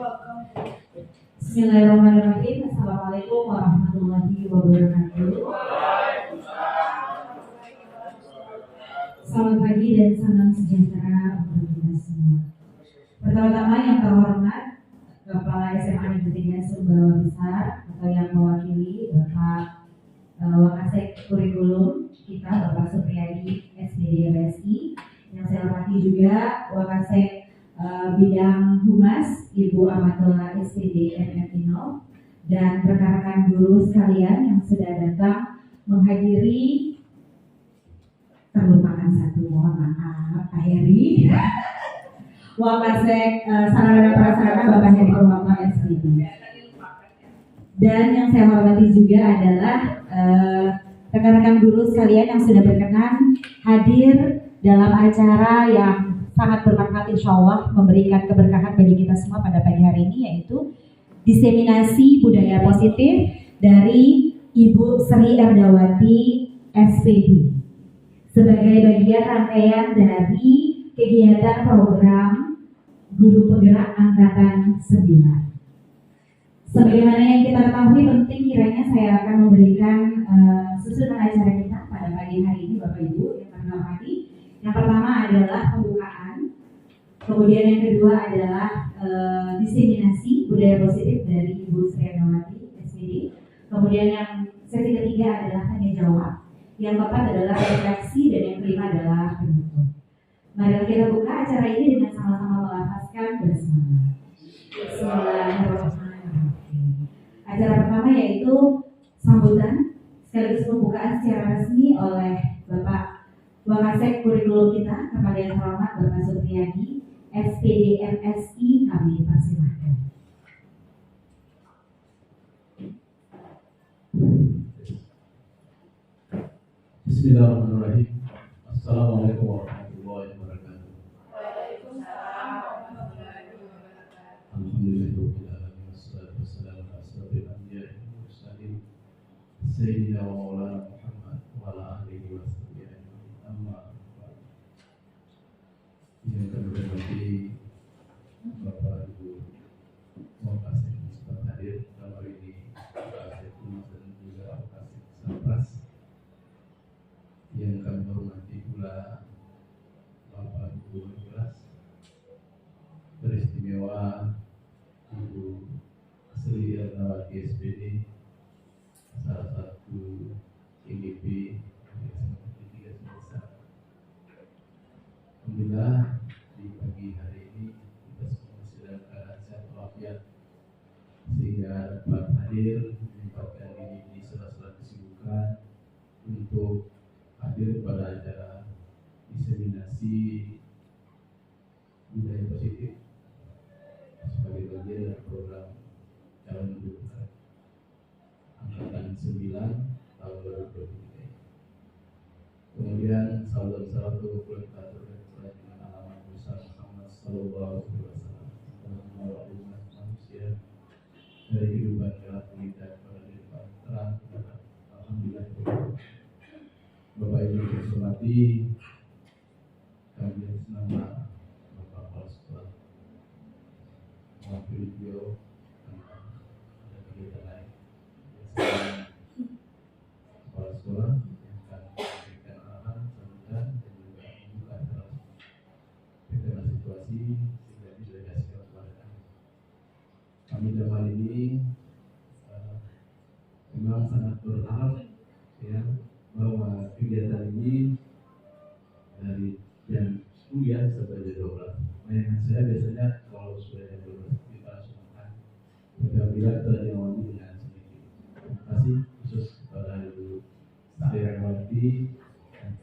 Bismillahirrahmanirrahim. Assalamualaikum warahmatullahi wabarakatuh. Selamat pagi dan salam sejahtera untuk kita semua. Pertama-tama yang terhormat Kepala SMA Negeri 3 Sumbawa Besar atau yang mewakili Bapak Wakasek Kurikulum kita, Bapak Supriyadi SPD MSI. Yang saya hormati juga Wakasek Bidang Humas Ibu Amatullah SPD MFINO dan rekan-rekan guru sekalian yang sudah datang menghadiri. Terlupakan satu, mohon maaf, Pak Heri. Wakasek Sarana dan Prasarana Bapak Heri Purwakma SPD. Dan yang saya hormati juga adalah rekan-rekan guru sekalian yang sudah berkenan hadir dalam acara yang sangat bermanfaat insya Allah, memberikan keberkahan bagi kita semua pada pagi hari ini, yaitu diseminasi budaya positif dari Ibu Sri Erdawati SPD sebagai bagian rangkaian dari kegiatan program Guru Penggerak Angkatan 9. Sebagaimana yang kita ketahui, penting kiranya saya akan memberikan susunan acara kita pada pagi hari ini, Bapak Ibu yang kami hormati. Yang pertama adalah pembukaan, kemudian yang kedua adalah diseminasi budaya positif dari Ibu Sri Erdawati SPD, kemudian yang sesi ketiga adalah tanya jawab, yang keempat adalah refleksi, dan yang kelima adalah penutup. Mari kita buka acara ini dengan sama-sama melafazkan bersama. Bismillahirrahmanirrahim. Acara pertama yaitu sambutan sekaligus pembukaan secara resmi oleh Bapak Wakasek Kurikulum kita kepada yang terhormat Bapak Supriyadi SPD MSI, kami persilahkan. Bismillahirrahmanirrahim. Assalamualaikum warahmatullahi wabarakatuh. Waalaikumsalam warahmatullahi wabarakatuh. Alhamdulillahirabbil alamin wassalatu wassalamu ala asyrofil anbiya'i wal mursalin sayyidina wa maulana Muhammad wa ala alihi wa sahbihi ajma'in. Amma ba'd. Yang kami hormati Bapak Ibu Wakasek yang sempat hadir dalam hari ini, Wakasek Humas dan juga Wakasek Satras. Yang kami hormati pula Bapak Ibu Kelas beristimewa Ibu Sri Erdawati SPD, salah satu IGP yang sebesar. Alhamdulillah di pagi hari ini kita semua masih dalam keadaan sehat walafiat sehingga dapat hadir menyempatkan diri di sela-sela kesibukan untuk hadir pada acara diseminasi budaya positif sebagai bagian dari program calon guru angkatan 9 tahun 2023. Kemudian salam salatu kita terkait dengan alamat besar Muhammad sallallahu alaihi wasallam sebagai umat manusia dari kehidupan gelap kita kepada kehidupan terang. Alhamdulillah. Bapak Ibu yang saya hormati, kami atas nama Bapak Kepala Sekolah mewakili beliau tanpa ada kegiatan lain. Kepala Sekolah yang akan memberikan arahan, sambutan, dan juga membuka acara situasi sehingga didelegasikan kepada kami. Kami dalam hal ini memang sangat berharap ya bahwa kegiatan ini dari jam 10 sampai jam 12. Bayangan saya biasanya kalau sudah jam 12 kita langsung makan. Apabila terjawab dengan sedikit. Terima kasih khusus kepada Ibu Sri Erdawati dan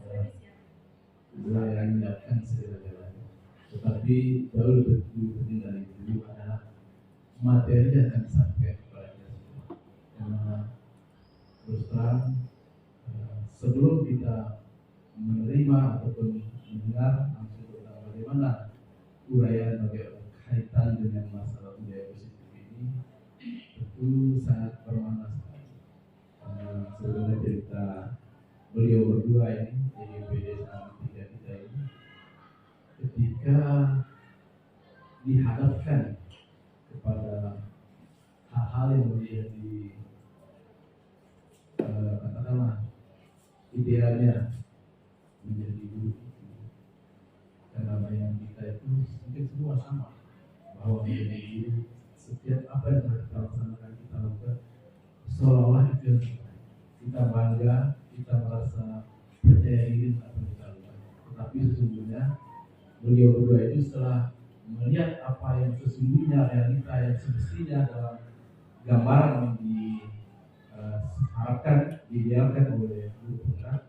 juga yang menyiapkan segala-galanya. Tetapi jauh lebih penting dari itu adalah materi yang akan disampaikan kepada kita semua. Karena terus terang sebelum kita menerima ataupun mendengar langsung tentang bagaimana uraian berkaitan dengan masalah budaya positif ini, tentu sangat bermakna sekali. Sebenarnya cerita beliau berdua ini, IGPD sama tiga kita ini, ketika dihadapkan kepada hal-hal yang menjadi katakanlah idealnya menjadi guru. Karena bayang kita itu mungkin semua sama, bahwa menjadi guru setiap apa yang telah kita laksanakan, kita lakukan seolah-olah itu yang terbaik. Kita bangga, kita merasa percaya diri apa yang kita lakukan. Tetapi sesungguhnya beliau berdua itu setelah melihat apa yang sesungguhnya realita yang semestinya dalam gambaran yang diharapkan, diidealkan oleh guru penggerak,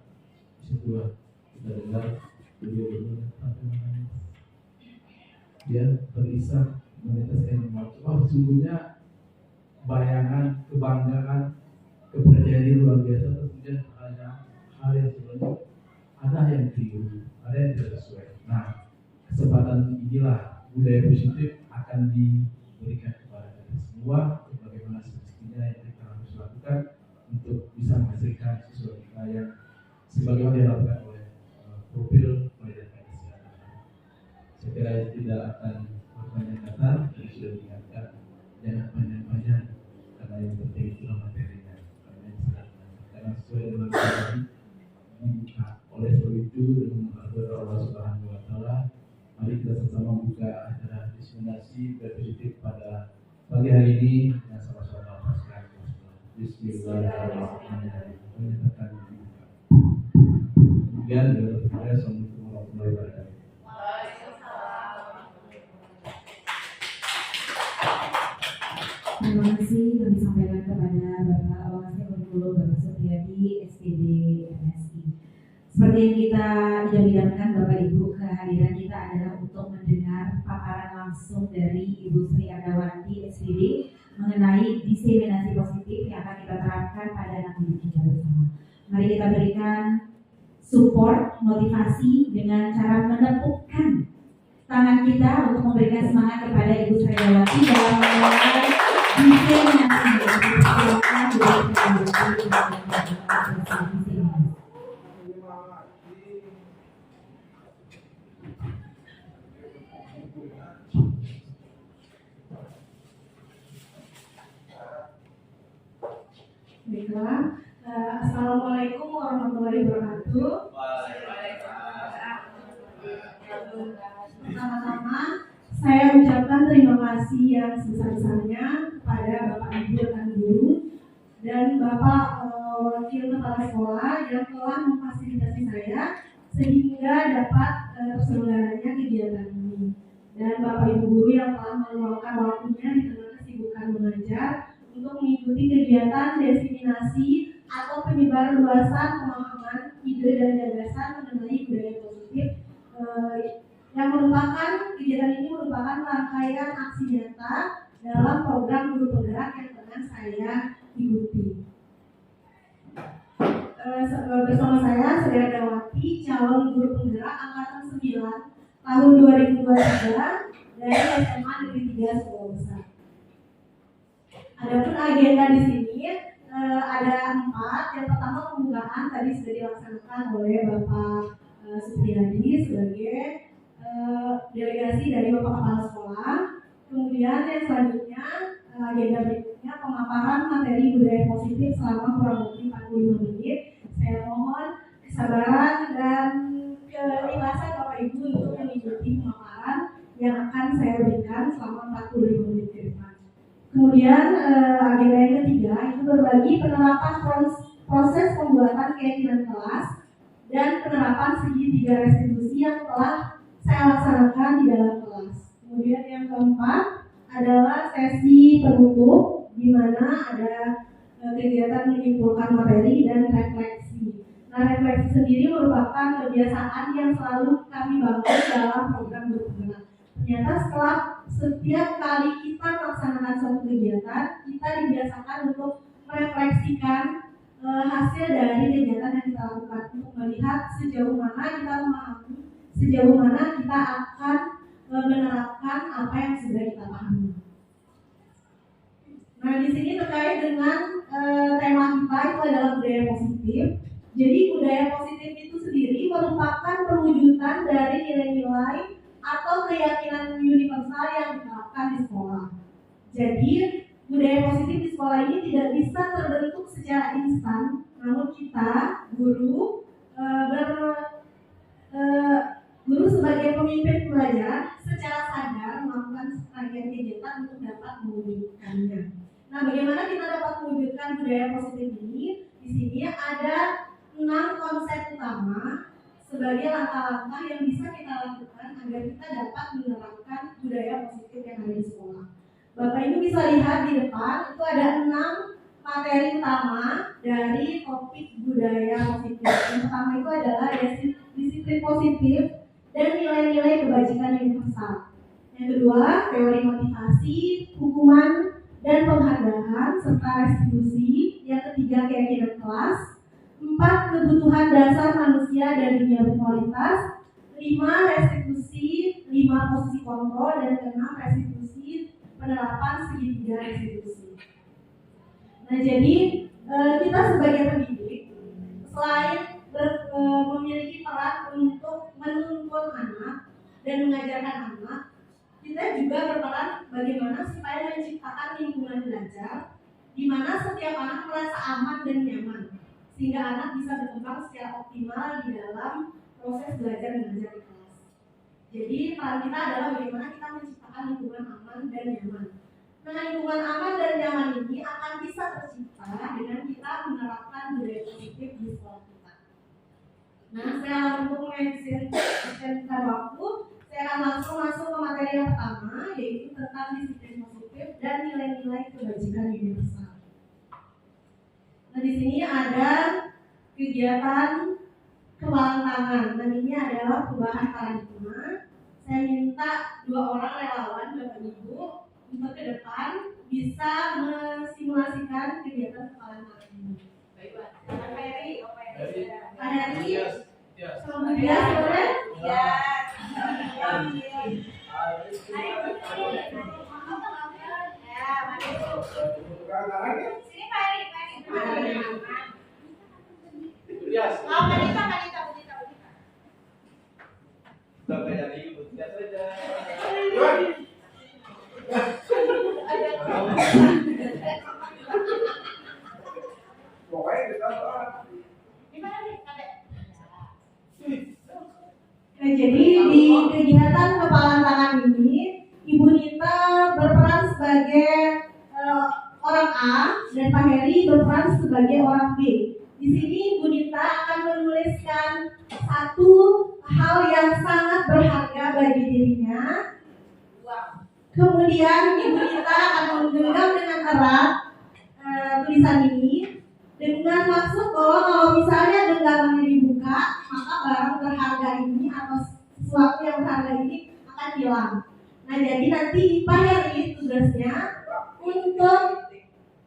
disitulah kita dengar beliau berdua sampai menangis. Dia terisak meneteskan air mata. Oh, sesungguhnya bayangan, kebanggaan, kepercayaan diri luar biasa, kemudian hanya hal yang sebenarnya ada yang keliru, ada yang tidak sesuai. Nah, kesempatan inilah budaya positif akan diberikan kepada kita semua, bagaimana semestinya yang kita harus lakukan untuk bisa menghasilkan siswa kita yang sebagaimana dilakukan oleh profil pendidikan kesehatan. Saya kira tidak akan berpanjang kata, jadi sudah diingatkan jangan panjang-panjang karena yang penting itulah materinya, karena sesuai dengan tadi dibuka. Oleh sebab itu dengan menghadap Allah Subhanahu Wa Taala, mari kita sama-sama buka acara diseminasi positif pada pagi hari ini yang sama-sama pasca. Bismillahirrahmanirrahim. Menyatakan dibuka. Kemudian Assalamualaikum warahmatullahi wabarakatuh. Terima kasih kami sampaikan kepada Bapak Wakasih Kurikulum Bapak Supriyadi SPD MSI. Seperti yang kita idam-idamkan Bapak Ibu, kehadiran kita adalah untuk mendengar paparan langsung dari Ibu Sri Ardawati SPD mengenai diseminasi positif yang akan kita terapkan pada anak didik kita bersama. Mari kita berikan support, motivasi dengan cara menepukkan tangan kita untuk memberikan semangat kepada Ibu Sri Ardawati dalam memulai diseminasi positif. Baiklah, Assalamualaikum warahmatullahi wabarakatuh. Pertama-tama, saya ucapkan terima kasih yang sebesar-besarnya kepada Bapak Ibu rekan guru dan Bapak Wakil Kepala Sekolah yang telah memfasilitasi saya sehingga dapat terselenggaranya kegiatan ini, dan Bapak Ibu guru yang telah meluangkan waktunya di tengah kesibukan mengajar untuk mengikuti kegiatan diseminasi atau penyebar luasan pemahaman, ide dan gagasan mengenai budaya positif yang merupakan kegiatan ini merupakan rangkaian aksi nyata dalam program guru penggerak yang tengah saya ikuti. Bersama saya Sri Ardawati, calon guru penggerak angkatan 9 tahun 2023 dari SMA Negeri 3 Sekolah Besar. Adapun agenda di sini ada 4. Yang pertama pembukaan tadi sudah dilaksanakan oleh Bapak Supriyadi sebagai delegasi dari Bapak Kepala Sekolah. Kemudian yang selanjutnya agenda berikutnya pemaparan materi budaya positif selama kurang lebih 45 menit. Saya mohon kesabaran dan keikhlasan Bapak Ibu untuk mengikuti pemaparan yang akan saya berikan selama 45 menit ke depan. Kemudian agenda yang ketiga itu berbagi penerapan proses pembuatan keyakinan kelas dan penerapan segitiga restitusi yang telah saya laksanakan di dalam kelas. Kemudian yang keempat adalah sesi penutup di mana ada kegiatan menyimpulkan materi dan refleksi. Nah, refleksi sendiri merupakan kebiasaan yang selalu kami bangun dalam program bergerak. Ternyata setelah setiap kali kita melaksanakan suatu kegiatan, kita dibiasakan untuk merefleksikan hasil dari kegiatan yang kita lakukan untuk melihat sejauh mana kita memahami, sejauh mana kita akan menerapkan apa yang sudah kita pahami. Nah, di sini terkait dengan tema kita itu adalah budaya positif. Jadi budaya positif itu sendiri merupakan perwujudan dari nilai-nilai atau keyakinan universal yang diterapkan di sekolah. Jadi budaya positif di sekolah ini tidak bisa terbentuk secara instan, namun kita guru guru sebagai pemimpin pelajar secara sadar melakukan rangkaian kegiatan untuk dapat mewujudkannya. Nah, bagaimana kita dapat mewujudkan budaya positif ini? Di sini ada 6 konsep utama sebagai langkah-langkah yang bisa kita lakukan agar kita dapat menerapkan budaya positif yang ada di sekolah. Bapak Ibu bisa lihat di depan itu ada 6 materi utama dari topik budaya positif. Yang pertama itu adalah disiplin positif dan nilai-nilai kebajikan universal. Yang kedua, teori motivasi, hukuman dan penghargaan serta restitusi. Yang ketiga, keyakinan kelas. 4, kebutuhan dasar manusia dan dunia berkualitas. 5, restitusi. 5, posisi kontrol. Dan 6, restitusi, penerapan segitiga restitusi. Nah, jadi kita sebagai pendidik selain memiliki peran untuk menuntun anak dan mengajarkan anak, kita juga berperan bagaimana supaya menciptakan lingkungan belajar di mana setiap anak merasa aman dan nyaman, sehingga anak bisa berkembang secara optimal di dalam proses belajar mengajar di kelas. Jadi peran kita adalah bagaimana kita menciptakan lingkungan aman dan nyaman. Nah, lingkungan aman dan nyaman ini akan bisa tercipta dengan kita menerapkan budaya positif di sekolah kita. Nah, saya untuk mengefisienkan waktu, saya akan langsung masuk ke materi yang pertama, yaitu tentang disiplin positif dan nilai-nilai kebajikan universal. Nah, di sini ada kegiatan kebalan tangan. Dan ini adalah perubahan paradigma. Saya minta 2 orang relawan Bapak Ibu untuk ke depan bisa mensimulasikan kegiatan kebalan tangan ini. Baik, Pak. Pak Heri, Pak Heri, selamat ya, boleh? Ya. Sini Pak Heri, Pak Heri. Wanita. Sampai hari ini buat saja. Nah, jadi di kegiatan kepalan tangan ini, Ibu Nita berperan sebagai orang A dan Pak Heri berperan sebagai orang B. Di sini Ibu Nita akan menuliskan satu hal yang sangat berharga bagi dirinya. Kemudian Ibu Nita akan menggenggam dengan erat tulisan ini dengan maksud bahwa kalau misalnya genggamannya dibuka, maka barang berharga ini atau sesuatu yang berharga ini akan hilang. Nah, jadi nanti Pak Heri tugasnya untuk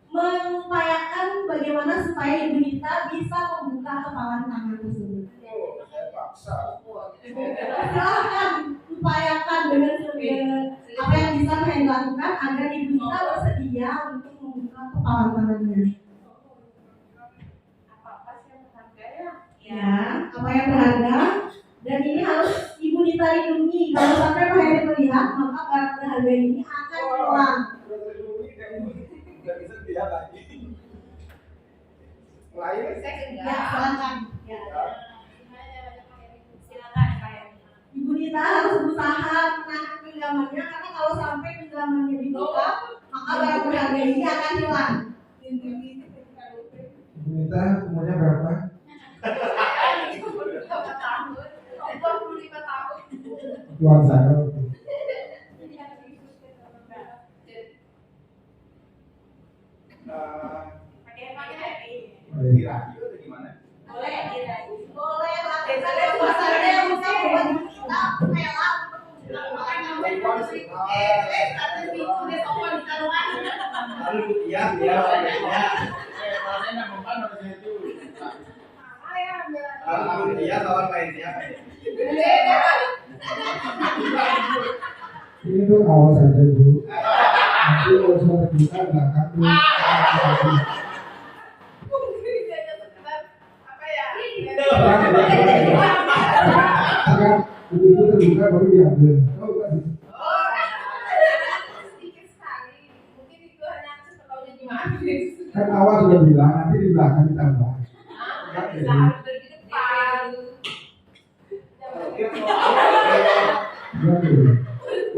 mengupayakan bagaimana supaya Ibu Nita bisa membuka kepalan tangan tersebut. Silahkan upayakan dengan apa yang bisa Heri lakukan agar Ibu Nita bersedia untuk membuka kepalan tangannya. Ya, apa yang berharga dan ini harus Ibu Nita lindungi. Kalau sampai Pak Heri melihat, maka barang berharga ini akan hilang. Nggak bisa dilihat lagi. Lain? Ya, silakan. Ya. Silakan Pak Heri. Ibu Nita harus berusaha menahan genggamannya karena kalau sampai genggamannya dibuka, maka barang berharga ini akan hilang. Ibu Nita umurnya berapa? 25 tahun. Tuan saya. Pakai Heri. Di radio atau gimana? Boleh dirayu. Boleh lah, ada suasana yang bisa buat kita rela Iya, iya. Iya, kawan lainnya. Ini tuh awas aja Bu. Nanti kalau suara kita belakang tuh. Akan begitu terbuka baru diambil. Oh, bukan. Sedikit sekali. Kan awal sudah bilang nanti di belakang ditambah. Kan Bisa jadi. harus dari depan. Diam dulu.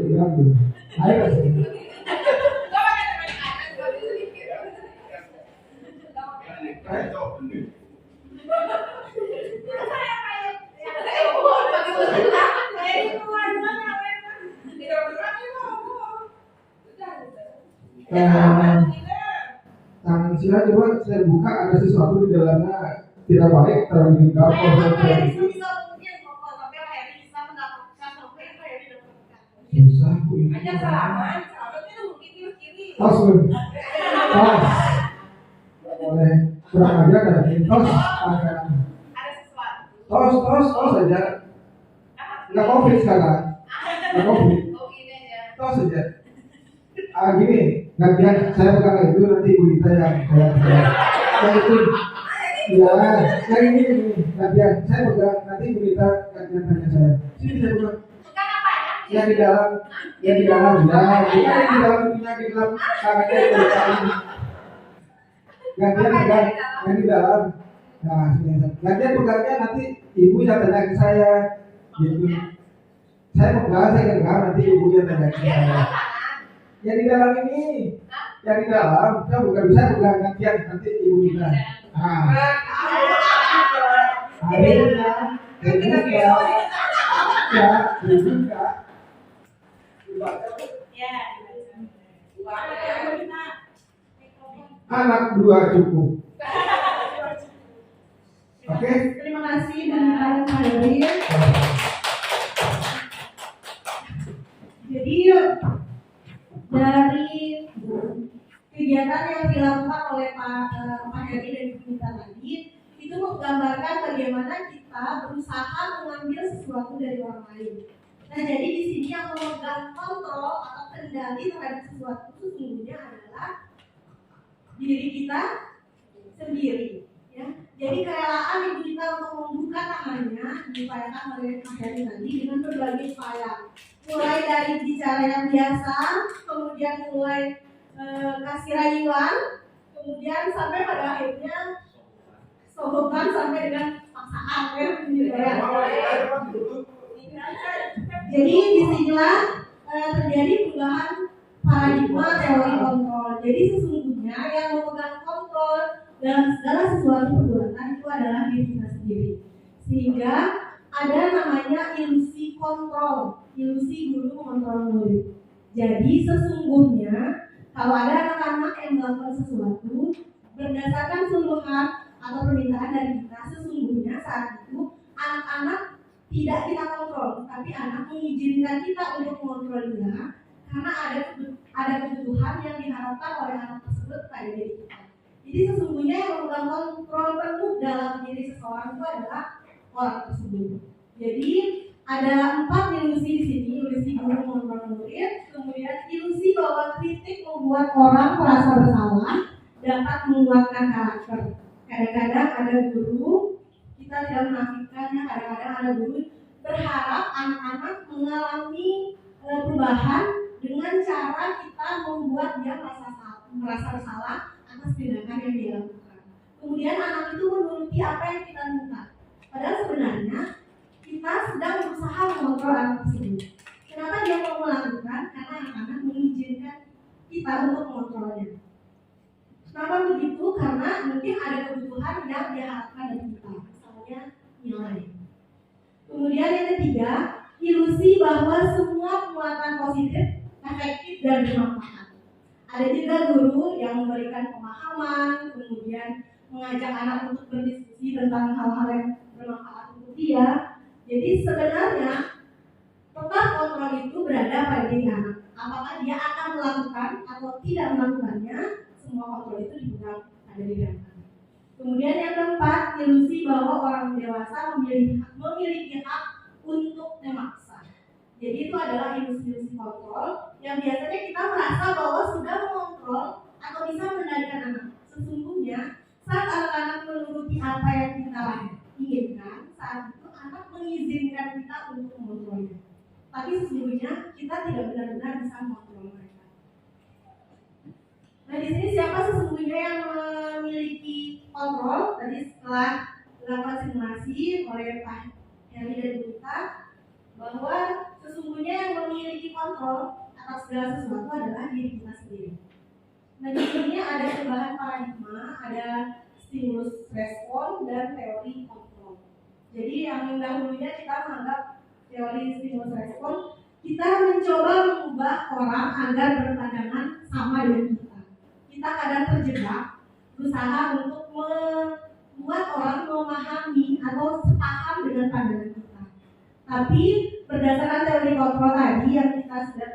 Diam dulu. Ayo ke sini. Gak pakai tangan kanan, gak bisa sedikit. Saya kayak Tangan sila coba saya buka ada sesuatu di dalamnya tidak baik terlalu susah bu ini. Aja salaman, salamannya tuh begini kiri. Tos bu. Tos. Nggak boleh kurang ajar ada tos. Tangan. Ada sesuatu. Tos saja. Nggak covid sekarang. Nggak covid. Oh gini aja. Tos saja. Gini, gantian saya pegang itu nanti ibu kita yang itu. Ya, yang ini gantian saya pegang nanti ibu kita gantian tanya saya. Sini saya pegang. Bukan apa ya? Yang di dalam ya, bukan di dalam punya di dalam tangannya ibu kita ini. Gantian pegang yang di dalam. Nah, sini gantian pegangnya nanti ibu yang tanya ke saya. Gitu. Saya pegang nanti ibu yang tanya ke saya. Yang di dalam ini, yang di dalam, saya bukan bisa pegang gantian nanti ibu kita. Nah, akhirnya, dibuka. Anak dua cukup. Oke? Terima kasih Bang Hadir. Jadi dari kegiatan yang dilakukan oleh Pak Heri dan kita tadi itu menggambarkan bagaimana kita berusaha mengambil sesuatu dari orang lain. Nah, jadi di sini yang memegang kontrol atau kendali terhadap sesuatu itu sesungguhnya adalah diri kita sendiri. Ya. Jadi kerelaan ibu kita untuk membuka tangannya diupayakan oleh Pak Heri tadi dengan berbagai upaya. Mulai dari bicara yang biasa, kemudian mulai kasih rayuan, kemudian sampai pada akhirnya sohokan sampai dengan paksaan ya, gitu ya. Jadi disinilah terjadi perubahan paradigma teori kontrol. Jadi sesungguhnya yang memegang kontrol dalam segala sesuatu perbuatan itu adalah diri kita sendiri. Sehingga ada namanya ilusi kontrol, ilusi guru mengontrol murid. Jadi sesungguhnya kalau ada anak-anak yang melakukan sesuatu berdasarkan suruhan atau permintaan dari kita, sesungguhnya saat itu anak-anak tidak kita kontrol, tapi anak mengizinkan kita untuk mengontrol dia karena ada kebutuhan yang diharapkan oleh anak tersebut pada diri kita. Jadi sesungguhnya yang memegang kontrol penuh dalam diri seseorang itu adalah orang tersebut. Jadi ada 4 ilusi di sini, ilusi guru mengontrol murid, kemudian ilusi bahwa kritik membuat orang merasa bersalah, dapat menguatkan karakter. Kadang-kadang ada guru, kita tidak menafikannya, kadang-kadang ada guru berharap anak-anak mengalami perubahan dengan cara kita membuat dia merasa bersalah atas tindakan yang dia lakukan. Kemudian anak itu menuruti apa yang kita minta. Padahal sebenarnya kita sedang berusaha mengontrol anak tersebut. Kenapa dia mau melakukan? Karena anak-anak mengizinkan kita untuk mengontrolnya. Kenapa begitu? Karena mungkin ada kebutuhan yang diharapkan dari kita, misalnya nilai. Kemudian yang ketiga, ilusi bahwa semua muatan positif, efektif dan bermanfaat. Ada juga guru yang memberikan pemahaman, kemudian mengajak anak untuk berdiskusi tentang hal-hal yang bermanfaat untuk dia. Jadi sebenarnya total kontrol itu berada pada diri anak. Apakah dia akan melakukan atau tidak melakukannya, semua kontrol itu dipegang pada diri anak. Kemudian yang keempat, ilusi bahwa orang dewasa memiliki hak untuk memaksa. Jadi itu adalah ilusi-ilusi kontrol yang biasanya kita merasa bahwa sudah mengontrol atau bisa mengendalikan anak. Sesungguhnya saat anak-anak menuruti apa yang kita inginkan, saat itu anak mengizinkan kita untuk mengontrolnya. Tapi sesungguhnya kita tidak benar-benar bisa mengontrol mereka. Nah di sini siapa sesungguhnya yang memiliki kontrol? Tadi setelah dilakukan simulasi oleh Pak Heri dan Bunita, bahwa sesungguhnya yang memiliki kontrol atas segala sesuatu adalah diri kita sendiri. Nah di sini ada perubahan paradigma, ada stimulus respon dan teori kontrol. Jadi yang dahulunya kita menganggap teori stimulus respon, kita mencoba mengubah orang agar berpandangan sama dengan kita. Kita kadang terjebak, berusaha untuk membuat orang memahami atau sepaham dengan pandangan kita. Tapi berdasarkan teori kontrol tadi yang kita sudah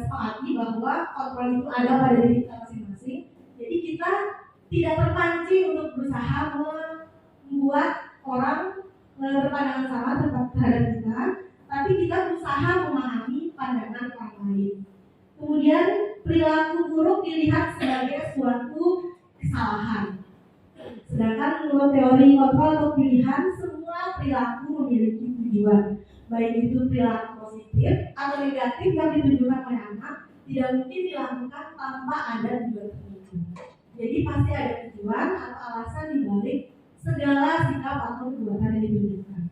sepakati bahwa kontrol itu ada pada diri kita masing-masing. Jadi kita tidak terpancing untuk berusaha membuat orang berpandangan sama terhadap kita, tapi kita berusaha memahami pandangan orang lain. Kemudian perilaku buruk dilihat sebagai suatu kesalahan. Sedangkan menurut teori kontrol atau pilihan, semua perilaku memiliki tujuan. Baik itu perilaku positif atau negatif yang ditunjukkan oleh anak tidak mungkin dilakukan tanpa ada tujuan tertentu. Jadi pasti ada tujuan atau alasan dibalik segala sikap atau perbuatan yang ditunjukkan.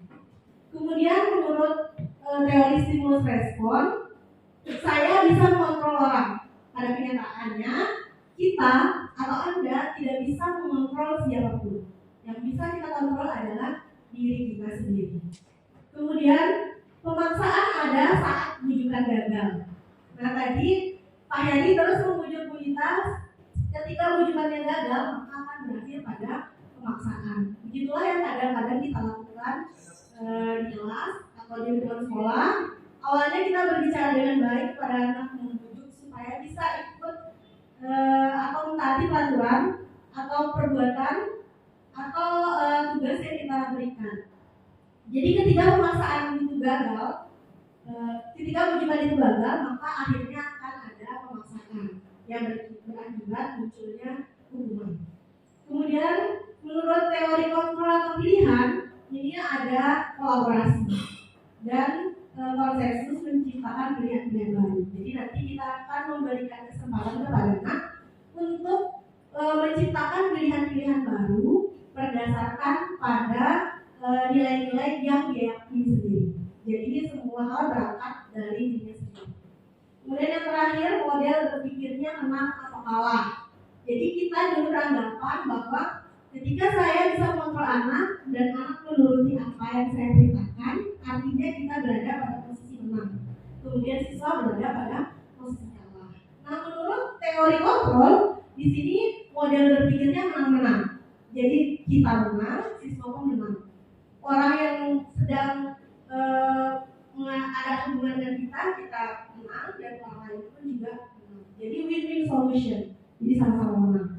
Kemudian menurut teori stimulus respon, saya bisa mengontrol orang. Pada kenyataannya, kita atau Anda tidak bisa mengontrol siapapun. Yang bisa kita kontrol adalah diri kita sendiri. Kemudian pemaksaan ada saat bujukan gagal. Nah tadi Pak Heri terus membujuk Bunita, ketika bujukannya gagal maka akan berakhir pada pemaksaan. Begitulah yang kadang-kadang kita lakukan di kelas atau di lingkungan sekolah. Awalnya kita berbicara dengan baik pada anak, membujuk supaya bisa ikut atau mentaati peraturan atau perbuatan atau tugas yang kita berikan. Jadi ketika pemaksaan itu gagal, ketika bujukan itu gagal, maka akhirnya akan ada pemaksaan yang berakibat munculnya hukuman. Kemudian menurut teori kontrol atau pilihan, ini ada kolaborasi dan konsensus menciptakan pilihan-pilihan baru. Jadi nanti kita akan memberikan kesempatan kepada anak untuk menciptakan pilihan-pilihan baru berdasarkan pada nilai-nilai yang dia yakini sendiri. Jadi semua hal berangkat dari dirinya sendiri. Kemudian yang terakhir, model berpikirnya menang atau kalah. Jadi kita dulu beranggapan bahwa ketika saya bisa mengontrol anak dan anak menuruti apa yang saya perintahkan, artinya kita berada pada posisi menang. Kemudian siswa berada pada posisi kalah. Nah, menurut teori kontrol, di sini model berpikirnya menang-menang. Jadi kita menang, siswa pun menang. Orang yang sedang ada hubungan dengan kita menang, dan orang lain pun juga menang. Jadi win-win solution. Jadi sama-sama menang.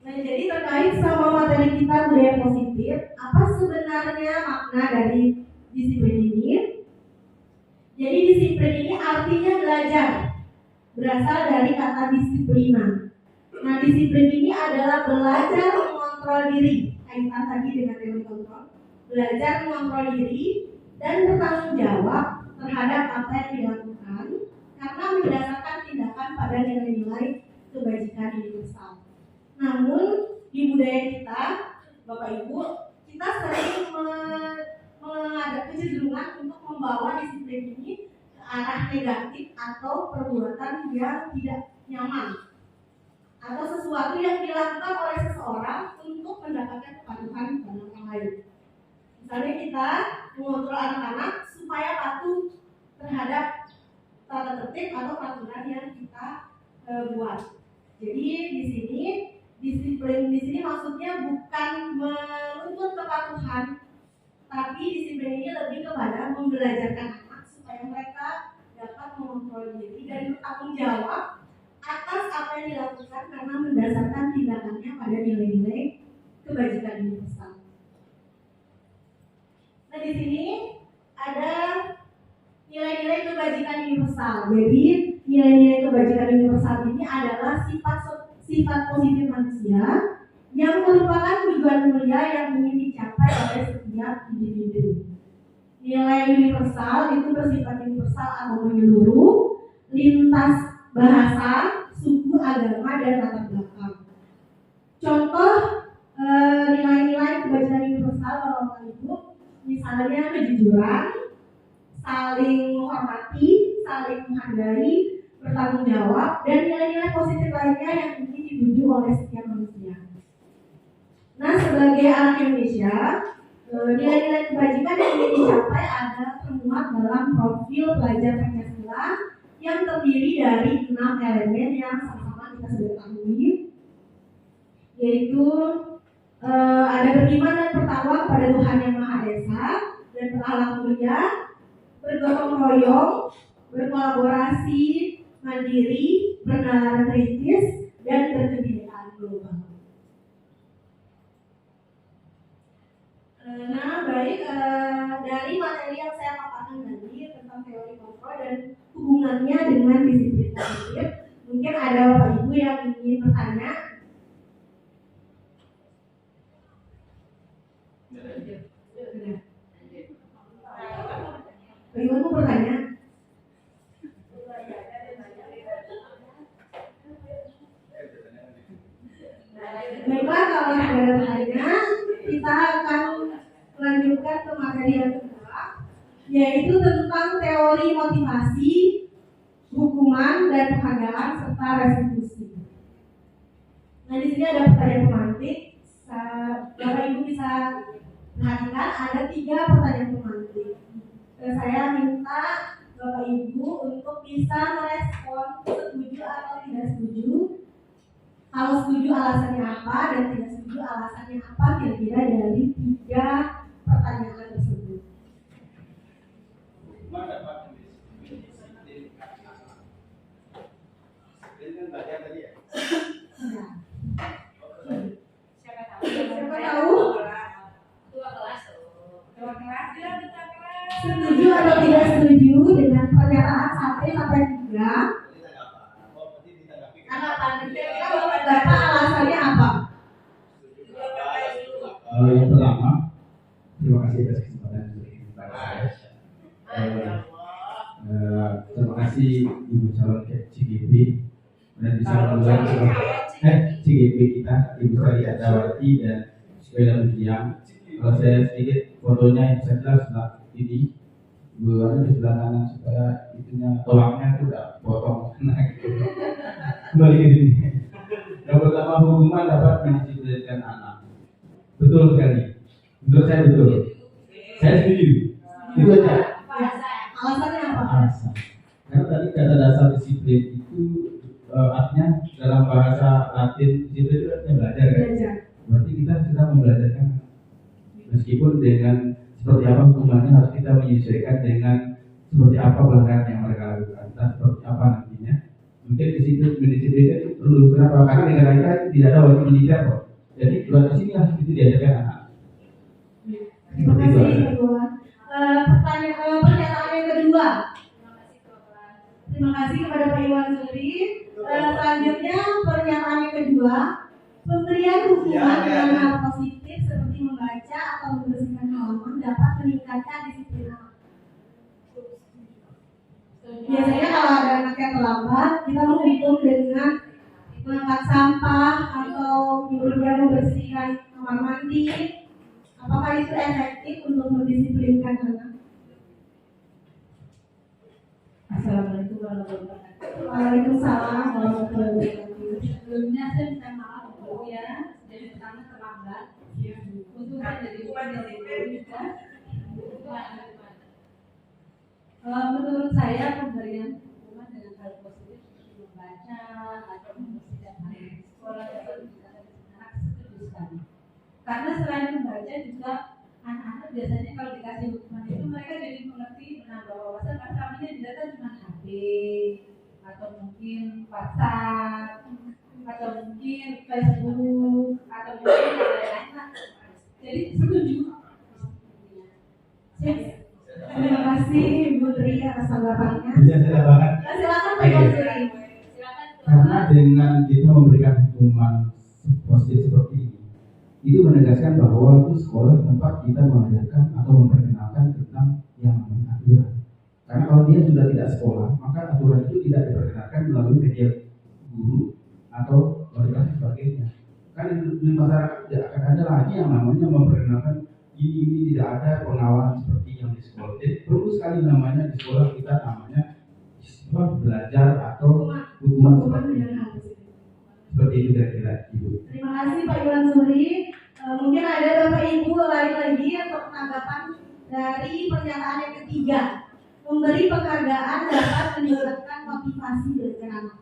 Nah, jadi terkait sama materi kita budaya positif, apa sebenarnya makna dari disiplin ini? Jadi disiplin ini artinya belajar, berasal dari kata disiplina. Nah, disiplin ini adalah belajar mengontrol diri, kaitan tadi dengan teori kontrol. Belajar mengontrol diri dan bertanggung jawab terhadap apa yang dilakukan karena berdasarkan tindakan pada nilai-nilai kebajikan universal. Namun di budaya kita, Bapak Ibu, kita sering menghadapi kecenderungan untuk membawa disiplin ini ke arah negatif atau perbuatan yang tidak nyaman atau sesuatu yang dilakukan oleh seseorang untuk mendapatkan kepatuhan pada orang lain. Misalnya kita mengontrol anak-anak supaya patuh terhadap tata tertib atau peraturan yang kita buat. Jadi di sini disiplin di sini maksudnya bukan menuntut kepatuhan, tapi disiplin ini lebih kepada membelajarkan anak supaya mereka dapat mengontrol diri dan bertanggung jawab atas apa yang dilakukan karena mendasarkan tindakannya pada nilai-nilai kebajikan universal. Nah di sini ada nilai-nilai kebajikan universal. Jadi nilai-nilai kebajikan universal ini adalah sifat positif manusia yang merupakan tujuan mulia yang ingin dicapai oleh setiap individu. Nilai universal itu bersifat universal atau menyeluruh, lintas bahasa, suku, agama, dan latar belakang. Contoh nilai-nilai kebajikan universal Bapak Ibu, misalnya kejujuran, saling menghormati, saling menghargai, bertanggung jawab, dan nilai-nilai positif lainnya yang ingin dituju oleh setiap manusia. Nah, sebagai anak Indonesia, nilai-nilai kebajikan yang ingin dicapai adalah termuat dalam profil pelajar Pancasila yang terdiri dari 6 elemen yang sama-sama kita sudah ketahui, yaitu ada beriman dan bertakwa pada Tuhan Yang Maha Esa dan berakhlak mulia, bergotong royong, berkolaborasi, mandiri, bernalar kritis, dan berkebinekaan global. Nah, baik, dari materi yang saya paparkan tadi tentang teori kontrol dan hubungannya dengan disiplin kognitif, mungkin ada Bapak Ibu yang ingin bertanya. Bapak Ibu mau bertanya? Baiklah, kalau ada bertanya, kita akan melanjutkan ke materi yang kedua, yaitu tentang teori motivasi, hukuman, dan penghargaan serta restitusi. Nah, di sini ada pertanyaan pemantik. Bapak Ibu bisa perhatikan ada 3 pertanyaan pemantik. Saya minta Bapak Ibu untuk bisa merespon setuju atau tidak setuju. Kalau setuju alasannya apa dan tidak setuju alasannya apa, kira-kira dari 3 pertanyaan tersebut. Siapa tahu? Siapa tahu? Dua kelas. Setuju atau tidak setuju dengan pernyataan 1 sampai 3? Tanggapan kira-kira Bapak alasannya apa? Yang pertama, terima kasih atas kesempatan kepada saya. Terima kasih Ibu calon CGP dan bisa mengundang CGP kita Ibu Sari Adawati dan Sepeda Budiang. Kalau saya sedikit fotonya yang saya jelas ini Ibu ada di sebelah kanan supaya itunya tulangnya itu udah potong kembali ke sini. Yang pertama, hukuman dapat mendisiplinkan anak. Betul sekali. Menurut saya betul. Saya setuju. Itu aja. Alasannya apa? Alasan. Karena tadi kata dasar disiplin itu artinya dalam bahasa Latin disiplin itu artinya belajar kan? Belajar. Berarti kita sedang membelajarkan. Meskipun dengan seperti apa hukumannya harus kita menyesuaikan dengan seperti apa pelanggaran yang mereka lakukan. Entah seperti apa nantinya. Mungkin disiplin mendisiplinkan itu perlu. Kenapa? Karena negara kita tidak ada wajib militer kok. Jadi buat di sini harus itu diajarkan anak. Terima kasih Ibu. Pernyataan yang kedua. Terima kasih kepada Pak Iwan Suri. Selanjutnya pernyataan yang kedua, pemberian hukuman dengan hal positif seperti membaca atau membersihkan halaman dapat meningkatkan disiplin anak. Biasanya kalau ada anak yang terlambat, kita menghukum dengan mengangkat sampah atau menyuruh dia membersihkan kamar mandi. Apakah itu efektif untuk mendisiplinkan anak? Assalamualaikum warahmatullahi wabarakatuh. Waalaikumsalam warahmatullahi wabarakatuh. Sebelumnya saya minta maaf dulu ya, jadi pertama terlambat. Untuk saya jadi menurut saya pemberian hukuman dengan hal positif seperti membaca atau membersihkan halaman sekolah dapat meningkatkan anak setuju sekali. Karena selain membaca juga anak-anak biasanya kalau dikasih hukuman itu mereka jadi mengerti menambah wawasan karena kami yang dilihat cuma HP atau mungkin WhatsApp atau mungkin Facebook atau mungkin yang lain-lain. Jadi setuju. Terima kasih Ibu Tri atas tanggapannya. Bisa saya tambahkan? Silakan Pak Iwan Suri. Karena dengan kita memberikan hukuman positif seperti ini, itu menegaskan bahwa itu sekolah tempat kita mengajarkan atau memperkenalkan tentang yang namanya aturan. Karena kalau dia sudah tidak sekolah, maka aturan itu tidak diperkenalkan melalui media guru atau organisasi sebagainya. Kan di masyarakat tidak akan ada lagi yang namanya memperkenalkan ini tidak ada pengawalan seperti yang di sekolah. Jadi perlu sekali namanya di sekolah kita namanya belajar atau hukuman seperti itu kira-kira Ibu. Terima kasih Pak Iwan Suri. Mungkin ada Bapak Ibu lain lagi untuk tanggapan dari pernyataan yang ketiga. Memberi penghargaan dapat meningkatkan motivasi belajar anak.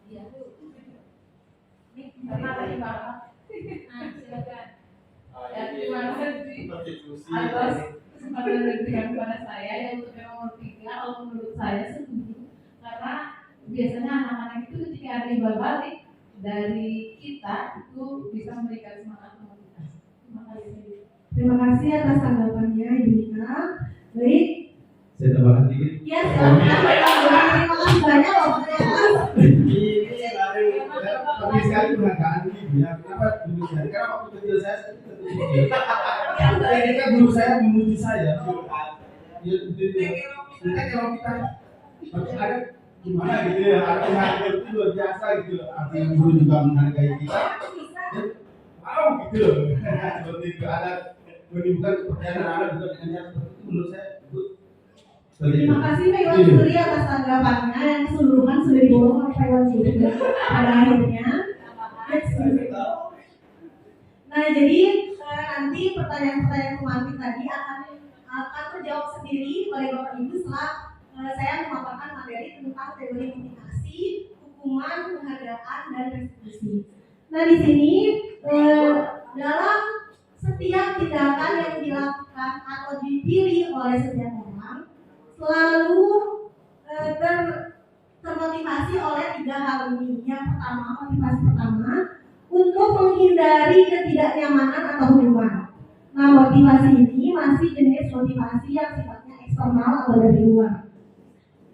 Iya. Karena tadi Bapak. Nah, silakan. Dan terima kasih atas kesempatan yang diberikan kepada saya yang untuk yang nomor 3. Kalau menurut saya setuju karena biasanya anak-anak itu ketika ada imbal balik dari kita itu bisa memberikan semangat motivasi. Terima kasih. Terima kasih atas tanggapannya Ibu Nina. Baik. Saya tambahkan dikit. Ya, silakan. Terima kasih banyak loh. Tapi sekali penghargaan ini ya, kenapa dulu saya? Karena waktu kecil saya seperti itu. Ketika guru saya memuji saya, mungkin kalau kita ada gimana gitu ya, artinya itu luar biasa gitu. Artinya guru juga menghargai kita. Wow gitu loh. Seperti itu ada menimbulkan kepercayaan anak juga dengan cara seperti itu menurut saya good. Terima kasih Pak Iwan Suri atas tanggapannya yang keseluruhan sudah diborong oleh Pak Iwan Suri pada akhirnya. Nah jadi nanti pertanyaan-pertanyaan pemantik tadi akan terjawab sendiri oleh Bapak Ibu setelah saya memaparkan materi tentang teori motivasi, hukuman, penghargaan, dan restitusi. Nah di sini dalam setiap tindakan yang dilakukan atau dipilih oleh setiap orang selalu termotivasi oleh 3 hal ini. Yang pertama, motivasi pertama untuk menghindari ketidaknyamanan atau hukuman. Nah, motivasi ini masih jenis motivasi yang sifatnya eksternal atau dari luar.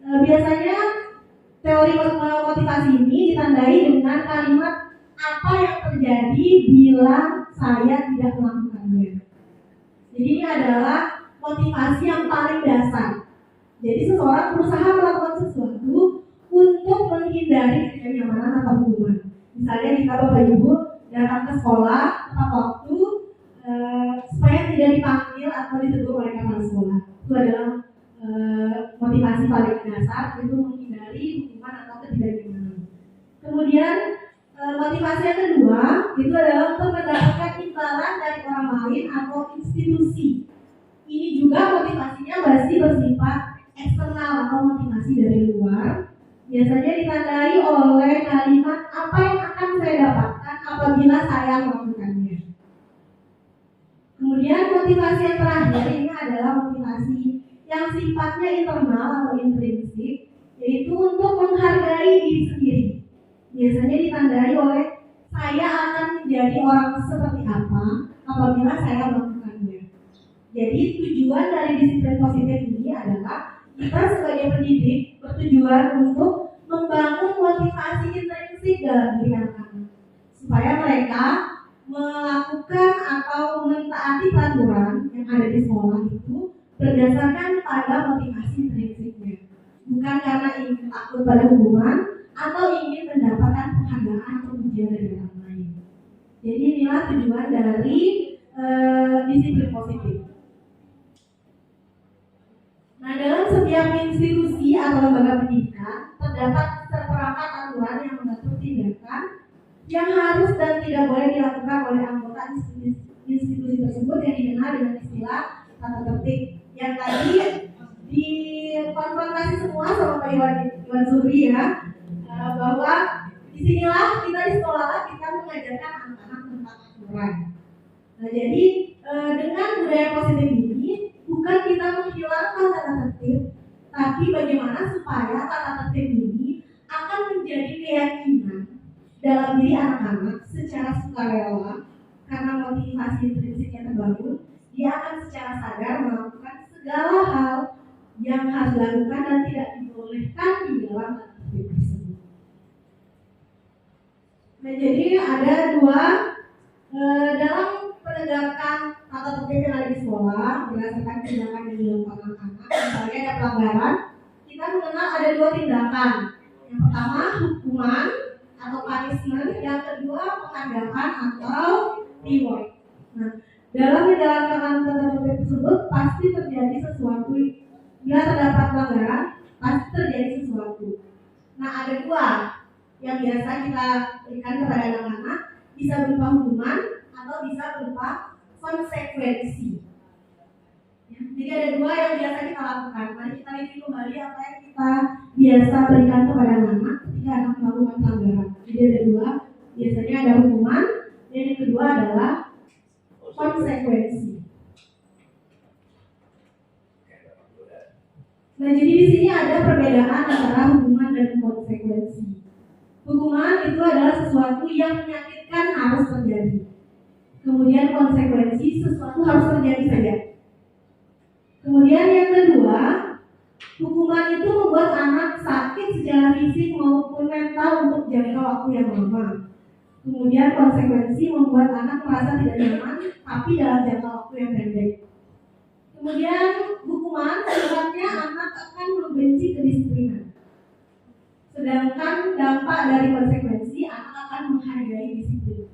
Biasanya teori motivasi ini ditandai dengan kalimat apa yang terjadi bila saya tidak melakukannya. Jadi ini adalah motivasi yang paling dasar. Jadi seseorang berusaha melakukan sesuatu untuk menghindari ketidaknyamanan atau hukuman. Misalnya jika Bapak Ibu datang ke sekolah tepat waktu supaya tidak dipanggil atau ditegur oleh kepala sekolah. Itu adalah motivasi paling dasar, itu menghindari hukuman atau ketidaknyamanan. Kemudian motivasi yang kedua itu adalah untuk mendapatkan imbalan dari orang lain atau institusi. Ini juga motivasinya masih bersifat eksternal atau motivasi dari luar. Biasanya ditandai oleh kalimat apa yang akan saya dapatkan apabila saya melakukannya. Kemudian motivasi yang terakhir ini adalah motivasi yang sifatnya internal atau intrinsik, yaitu untuk menghargai diri sendiri. Biasanya ditandai oleh saya akan menjadi orang seperti apa apabila saya melakukannya. Jadi tujuan dari disiplin positif ini adalah kita sebagai pendidik bertujuan untuk membangun motivasi intrinsik dalam diri anak-anak supaya mereka melakukan atau mentaati peraturan yang ada di sekolah itu berdasarkan pada motivasi intrinsiknya, bukan karena ingin takut pada hukuman atau ingin mendapatkan penghargaan atau pujian dari orang lain. Jadi inilah tujuan dari disiplin positif. Nah, dalam setiap institusi atau lembaga pendidikan terdapat seperangkat aturan yang mengatur tindakan yang harus dan tidak boleh dilakukan oleh anggota institusi tersebut yang dikenal dengan istilah tata tertib. Yang tadi dikonfrontasi semua sama Pak Iwan Suri ya, bahwa disinilah kita di sekolah kita mengajarkan anak-anak tentang aturan. Nah, jadi dengan budaya positif ini bukan kita menghilangkan tata tertib, tapi bagaimana supaya tata tertib ini akan menjadi keyakinan dalam diri anak-anak secara sukarela karena motivasi intrinsiknya terbangun, dia akan secara sadar melakukan segala hal yang harus dilakukan dan tidak dibolehkan di dalam tata tertib tersebut. Nah, jadi ada dua dalam penegakan tata tertib yang ada di sekolah berdasarkan tindakan yang dilakukan anak-anak. Misalnya ada pelanggaran, kita mengenal ada dua tindakan. Yang pertama hukuman atau punishment, yang kedua penghargaan atau reward. Nah, dalam menjalankan tertentu tersebut pasti terjadi sesuatu. Bila terdapat pelanggaran, pasti terjadi sesuatu. Nah, ada dua yang biasa kita berikan kepada anak-anak, bisa berupa hukuman atau bisa berupa konsekuensi. Ya, jadi ada dua yang biasa kita lakukan. Mari kita review kembali apa yang kita biasa berikan kepada anak-anak ketika anak melakukan pelanggaran. Jadi ada dua, biasanya ada hukuman dan yang kedua adalah konsekuensi. Nah, jadi di sini ada perbedaan antara hukuman dan konsekuensi. Hukuman itu adalah sesuatu yang menyakitkan harus terjadi. Kemudian konsekuensi sesuatu harus terjadi saja. Kemudian yang kedua, hukuman itu membuat anak sakit secara fisik maupun mental untuk jangka waktu yang lama. Kemudian konsekuensi membuat anak merasa tidak nyaman, tapi dalam jangka waktu yang pendek. Kemudian hukuman sifatnya anak akan membenci kedisiplinan. Sedangkan dampak dari konsekuensi anak akan menghargai disiplin.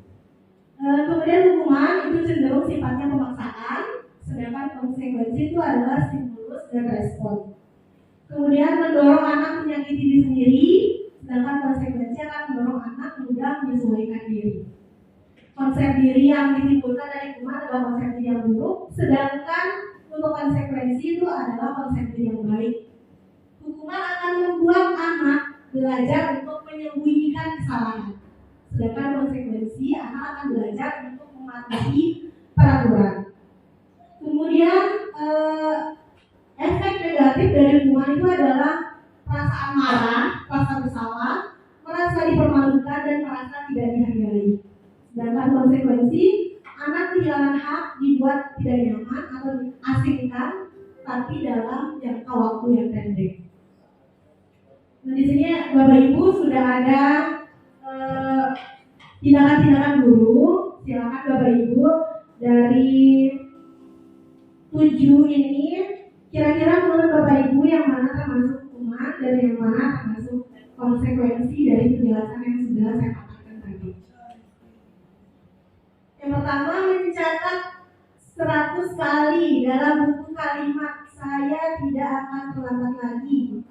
Kemudian hukuman itu cenderung sifatnya pemaksaan, sedangkan konsekuensi itu adalah stimulus dan respon. Kemudian mendorong anak menyakiti diri sendiri, sedangkan konsekuensi akan mendorong anak mudah menyesuaikan diri. Konsep diri yang ditimbulkan dari hukuman adalah konsep diri yang buruk, sedangkan untuk konsekuensi itu adalah konsep diri yang baik. Hukuman akan membuat anak belajar untuk menyembunyikan kesalahan, sedangkan konsekuensi anak akan belajar untuk mematuhi peraturan. Kemudian efek negatif dari hukuman itu adalah perasaan marah, rasa bersalah, merasa dipermalukan dan merasa tidak dihargai. Sedangkan konsekuensi anak kehilangan hak, dibuat tidak nyaman atau diasingkan, tapi dalam jangka waktu yang pendek. Nah, di sini Bapak Ibu sudah ada tindakan-tindakan guru. Silakan Bapak Ibu dari 7 ini, kira-kira menurut Bapak Ibu yang mana termasuk hukuman dan yang mana termasuk konsekuensi dari penjelasan yang sudah saya katakan tadi. Yang pertama, mencatat 100 kali dalam buku kalimat "saya tidak akan terlambat lagi"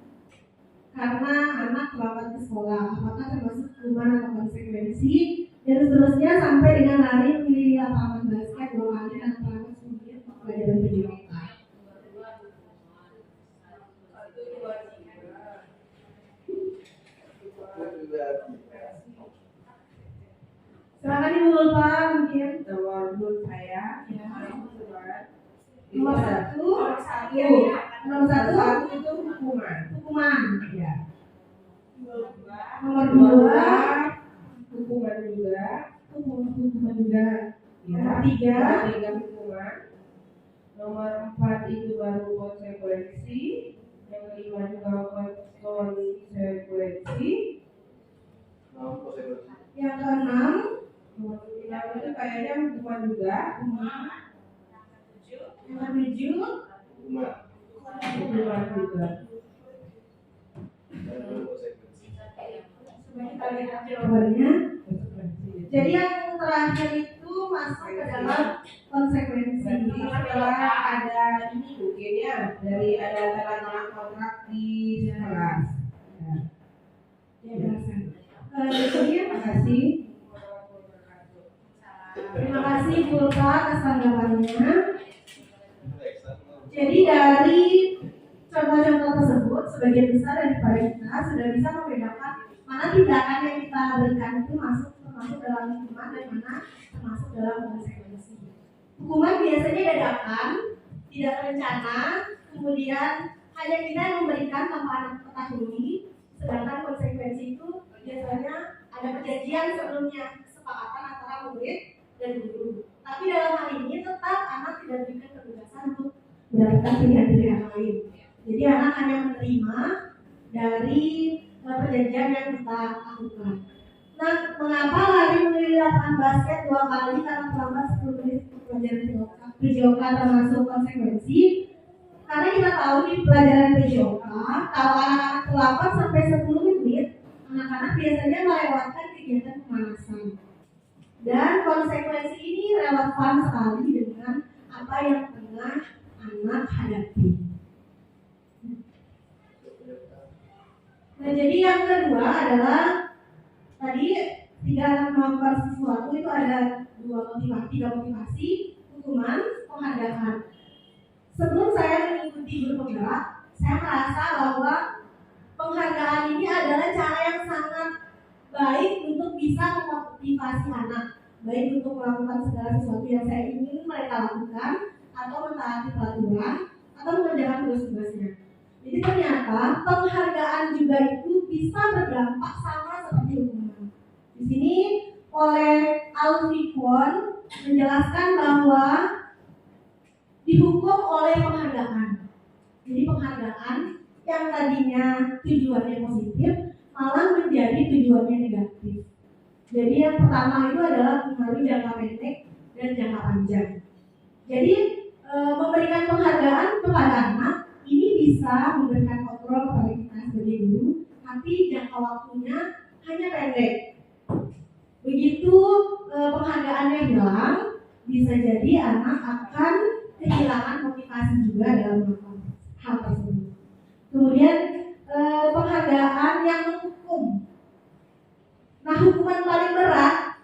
karena anak terlambat ke sekolah. Apakah termasuk hukuman atau konsekuensi? Dan seterusnya sampai dengan lari di lapangan basket 2 kali dan terlambat kemudian pelajaran PJOK. Silakan Ibu Ulfa mungkin. Menurut saya, nomor satu itu hukuman. hukuman. Ya. Nomor 2 hukuman juga. hukuman juga. Ya. Nomor 3 hukuman. Nomor 4 itu baru konsekuensi. Yang kelima juga konsekuensi. yang keenam Yang itu kayaknya hukuman juga. yang ketujuh Hukuman juga. coba kita lihat jawabannya. Jadi yang terakhir itu masuk ke dalam konsekuensi. Setelah ada ini mungkin ya, dari ada tanda tangan kontrak di kelas. Ya, belasan. Terima kasih. Terima kasih Bu Ulfa atas tanggapannya. Jadi dari contoh-contoh tersebut, sebagian besar daripada kita sudah bisa membedakan mana tindakan yang kita berikan itu termasuk dalam hukuman dan mana termasuk dalam konsekuensi. Hukuman biasanya dadakan, tidak terencana, kemudian hanya kita yang memberikan tanpa anak ketahui, sedangkan konsekuensi itu biasanya ada perjanjian sebelumnya, kesepakatan antara murid dan guru. Tapi dalam hal ini tetap anak tidak diberikan kebebasan untuk mendapatkan pilihan-pilihan lain. Jadi anak hanya menerima dari perjanjian yang kita lakukan. Nah, mengapa lari memilih lapangan basket 2 kali karena terlambat 10 menit pelajaran PJOK termasuk konsekuensi? Karena kita tahu di pelajaran PJOK, kalau anak-anak terlambat sampai 10 menit, anak-anak biasanya melewatkan kegiatan pemanasan. Dan konsekuensi ini relevan sekali dengan apa yang tengah anak hadapi. Nah, jadi yang kedua adalah tadi tiga anak melakukan sesuatu itu ada tiga motivasi, hukuman, penghargaan. Sebelum saya mengikuti guru penggerak, saya merasa bahwa penghargaan ini adalah cara yang sangat baik untuk bisa memotivasi anak, baik untuk melakukan segala sesuatu yang saya ingin mereka lakukan, atau mentaati peraturan, atau mengerjakan tugas-tugasnya. Jadi ternyata penghargaan juga itu bisa berdampak sama seperti hukuman. Di sini oleh Alfie Kwon menjelaskan bahwa dihukum oleh penghargaan. Jadi penghargaan yang tadinya tujuannya positif malah menjadi tujuannya negatif. Jadi yang pertama itu adalah pengaruh jangka pendek dan jangka panjang. Jadi memberikan penghargaan kepada anak ini bisa memberikan kontrol kepada kita sebagai guru, tapi jangka waktunya hanya pendek. Begitu penghargaannya hilang, bisa jadi anak akan kehilangan motivasi juga dalam melakukan hal tersebut. Kemudian penghargaan yang menghukum. Nah, hukuman paling berat,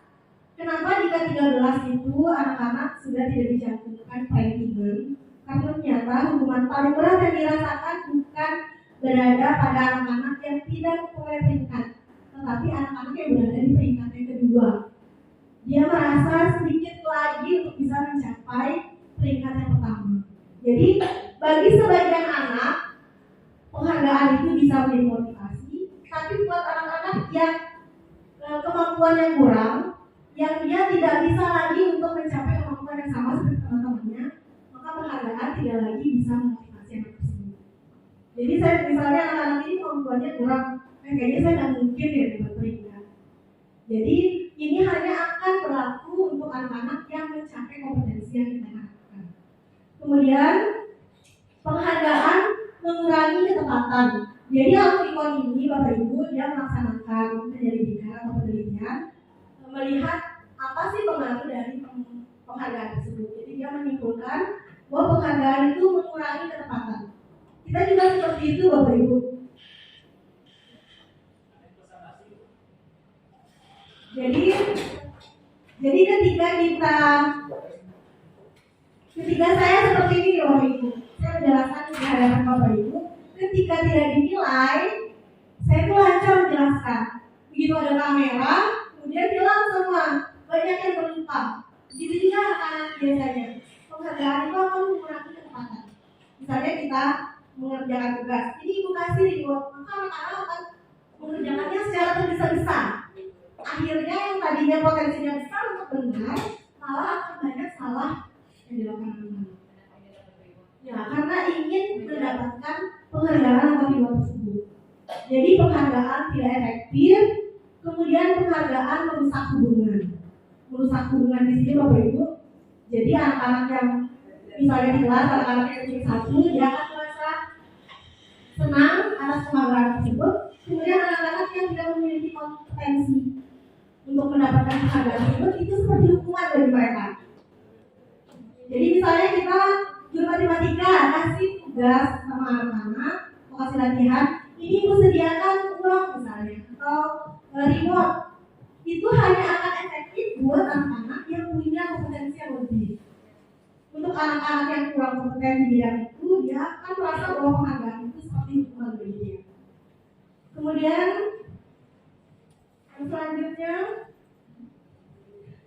kenapa di ke-13 itu anak-anak sudah tidak dicantumkan rankingan? Karena ternyata hukuman paling berat yang dirasakan bukan berada pada anak-anak yang tidak memperoleh peringkat, tetapi anak-anak yang berada di peringkat yang kedua. Dia merasa sedikit lagi untuk bisa mencapai peringkat yang pertama. Jadi bagi sebagian anak penghargaan itu bisa menjadi motivasi, tapi buat anak-anak yang kemampuannya kurang, yang dia tidak bisa lagi untuk mencapai kemampuan yang sama seperti teman-temannya, maka penghargaan tidak lagi bisa memotivasi anak tersebut. Jadi saya misalnya anak-anak ini kemampuannya kurang, kayaknya saya tidak mungkin ya dapat peringkat. Jadi ini hanya akan berlaku untuk anak-anak yang mencapai kompetensi yang kita harapkan. Kemudian penghargaan mengurangi ketepatan. Jadi Alfikon ini Bapak Ibu dia melaksanakan penyelidikan atau penelitian melihat apa sih pengaruh dari penghargaan tersebut. Jadi dia menyimpulkan bahwa penghargaan itu mengurangi ketepatan. Kita juga seperti itu Bapak Ibu. Jadi ketika saya seperti ini Bapak Ibu, saya menjelaskan di hadapan Bapak Ibu, ketika tidak dinilai, saya itu lancar menjelaskan. Begitu ada kamera, kemudian hilang semua, banyak yang berlupa. Begitu juga anak-anak biasanya. Penghargaan itu akan mengurangi ketepatan. Misalnya kita mengerjakan tugas, ini ibu kasih reward, maka anak-anak akan mengerjakannya secara tergesa-gesa. Akhirnya yang tadinya potensinya besar untuk benar, malah akan banyak salah yang dilakukan anak-anak. Ya, karena ingin mendapatkan penghargaan atau reward tersebut. Jadi penghargaan tidak efektif, kemudian penghargaan merusak hubungan. Merusak hubungan di sini Bapak Ibu. Jadi anak-anak yang misalnya di kelas anak-anak yang punya satu, dia akan merasa senang atas penghargaan tersebut. Kemudian anak-anak yang tidak memiliki kompetensi untuk mendapatkan penghargaan tersebut itu seperti hukuman bagi mereka. Jadi misalnya kita guru matematika kasih tugas sama anak-anak, mau kasih latihan, ini ibu sediakan uang misalnya atau reward, itu hanya akan efektif buat anak-anak yang punya kompetensi yang lebih. Untuk anak-anak yang kurang kompeten di bidang itu, dia akan merasa bahwa penghargaan itu seperti hukuman bagi dia. Kemudian yang selanjutnya,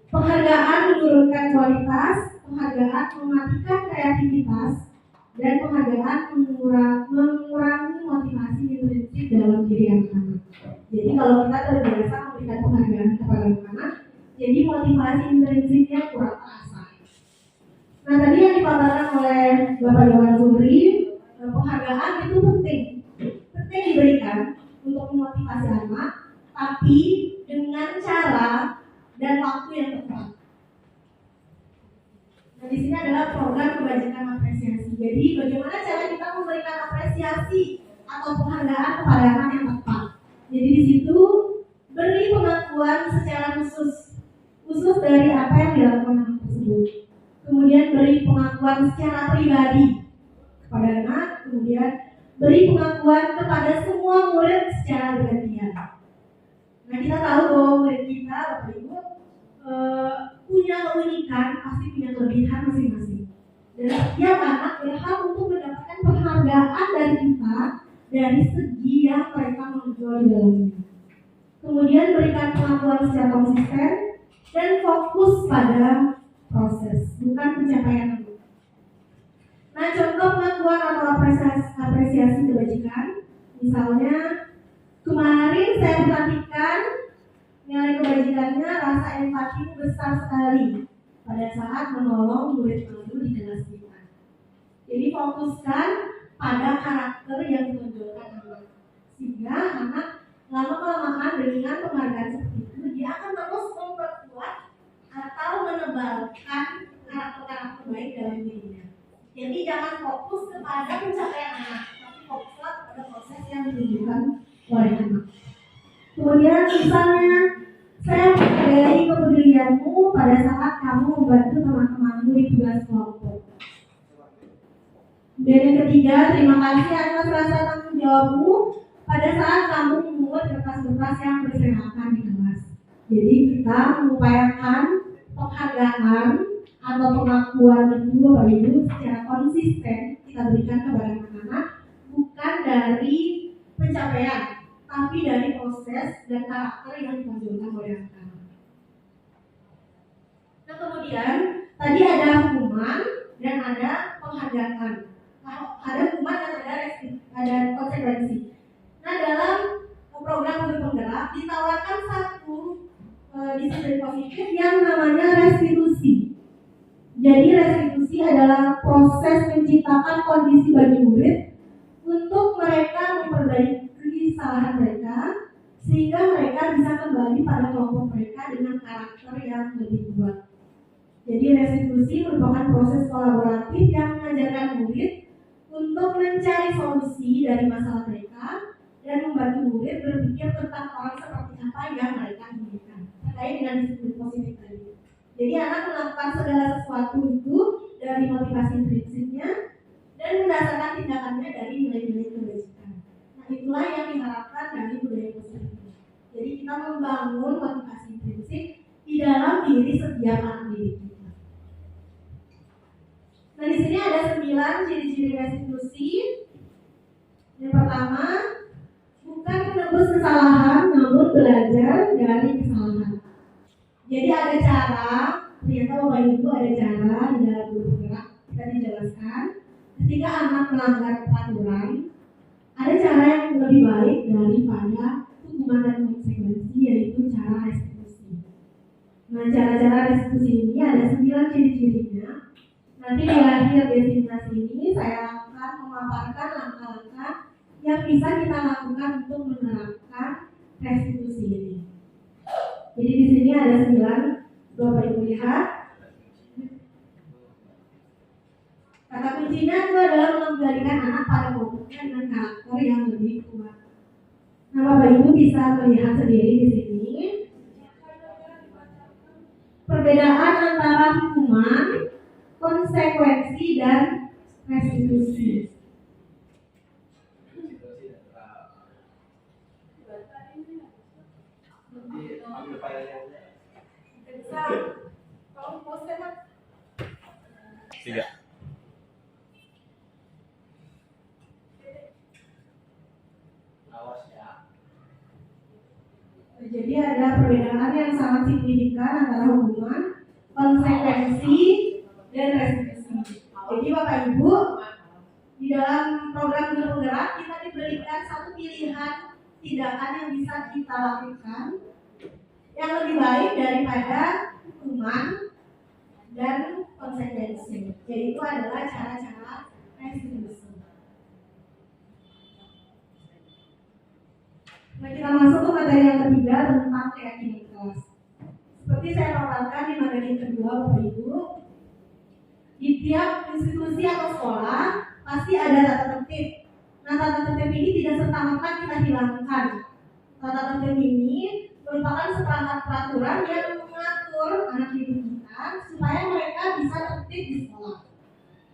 penghargaan menurunkan kualitas, penghargaan mematikan kreativitas, dan penghargaan mengurangi motivasi intrinsik dalam diri anak-anak. Jadi kalau kita terbiasa memberikan penghargaan kepada anak-anak, jadi motivasi intrinsiknya kurang terasa. Nah tadi yang dipaparkan oleh Bapak Yohan Sumri, penghargaan itu penting diberikan untuk memotivasi anak, tapi dengan cara dan waktu yang tepat. Nah di sini adalah program kebajikan apresiasi. Jadi bagaimana cara kita memberikan apresiasi atau penghargaan kepada anak yang tepat. Jadi di situ pengakuan secara khusus dari apa yang dilakukan anak tersebut. Kemudian beri pengakuan secara pribadi kepada anak, kemudian beri pengakuan kepada semua murid secara bergantian. Nah, kita tahu bahwa murid kita, Bapak Ibu, punya keunikan, pasti punya kelebihan masing-masing. Dan setiap anak berhak untuk mendapatkan penghargaan dari kita dari segi yang mereka menjual di dalamnya. Kemudian berikan pengakuan secara konsisten dan fokus pada proses, bukan pencapaian. Nah, contoh pengakuan atau apresiasi kebajikan, misalnya kemarin saya perhatikan nilai kebajikannya, rasa empati besar sekali pada saat menolong murid baru di kelas kita. Jadi fokuskan pada karakter yang ditonjolkan anak, sehingga anak lama-kelamaan dengan penghargaan seperti itu dia akan terus memperkuat atau menebalkan karakter-karakter baik dalam dirinya. Jadi jangan fokus kepada pencapaian anak, tapi fokuslah pada proses yang ditunjukkan oleh anak. Kemudian misalnya, saya menghargai kepedulianmu pada saat kamu membantu teman-temanmu di tugas kelompok. Dan yang ketiga, terima kasih atas rasa tanggung jawabmu pada saat kamu memungut kertas-kertas yang berserakan di kelas. Jadi kita mengupayakan penghargaan atau pengakuan itu Bapak Ibu secara konsisten kita berikan kepada anak-anak, bukan dari pencapaian, tapi dari proses dan karakter yang ditonjolkan oleh anak-anak. Nah, kemudian tadi ada hukuman dan ada penghargaan. Ada hukuman dan ada konsekuensi. Nah, dalam program guru penggerak ditawarkan satu disiplin positif yang namanya restitusi. Jadi restitusi adalah proses menciptakan kondisi bagi murid untuk mereka memperbaiki kesalahan mereka sehingga mereka bisa kembali pada kelompok mereka dengan karakter yang lebih kuat. Jadi restitusi merupakan proses kolaboratif yang mengajarkan murid untuk mencari solusi dari masalah mereka dan membantu murid berpikir tentang orang seperti apa yang mereka inginkan terkait dengan disiplin positif tadi. Jadi anak melakukan segala sesuatu itu dari motivasi intrinsiknya dan berdasarkan tindakannya dari nilai-nilai kebajikan. Nah, itulah yang diharapkan dari budaya positif. Jadi kita membangun motivasi intrinsik di dalam diri setiap anak didik kita. Nah, di sini ada 9 ciri-ciri restitusi. Yang pertama, bukan menebus kesalahan, namun belajar dari kesalahan. Jadi ada cara, ternyata Bapak Ibu ada cara di dalam guru penggerak kita dijelaskan ketika anak melanggar peraturan, ada cara yang lebih baik daripada hukuman dan konsekuensi, yaitu cara restitusi. Nah, cara-cara restitusi ini ada 9 ciri-cirinya. Nanti di akhir destinasi ini saya akan memaparkan langkah-langkah yang bisa kita lakukan untuk menerapkan restitusi ini. Jadi di sini ada 9, Bapak Ibu lihat. Kata kuncinya itu adalah mengembalikan anak pada kelompoknya dengan karakter yang lebih kuat. Nah, Bapak Ibu bisa melihat sendiri di sini perbedaan antara hukuman, konsekuensi dan restitusi. Tiga. Jadi ada perbedaan yang sangat signifikan antara hukuman, konsekuensi, dan restitusi. Jadi Bapak Ibu, di dalam program guru penggerak kita diberikan satu pilihan tindakan yang bisa kita lakukan yang lebih baik daripada hukuman dan konsekuensi, yaitu adalah cara-cara restitusi. Nah, kita masuk ke materi yang ketiga tentang keyakinan kelas. Seperti saya paparkan di materi yang kedua, Bapak Ibu, di tiap institusi atau sekolah pasti ada tata tertib. Nah, tata tertib ini tidak serta-merta kita hilangkan. Tata tertib ini merupakan seperangkat peraturan yang mengatur anak didik kita supaya mereka bisa tertib di sekolah.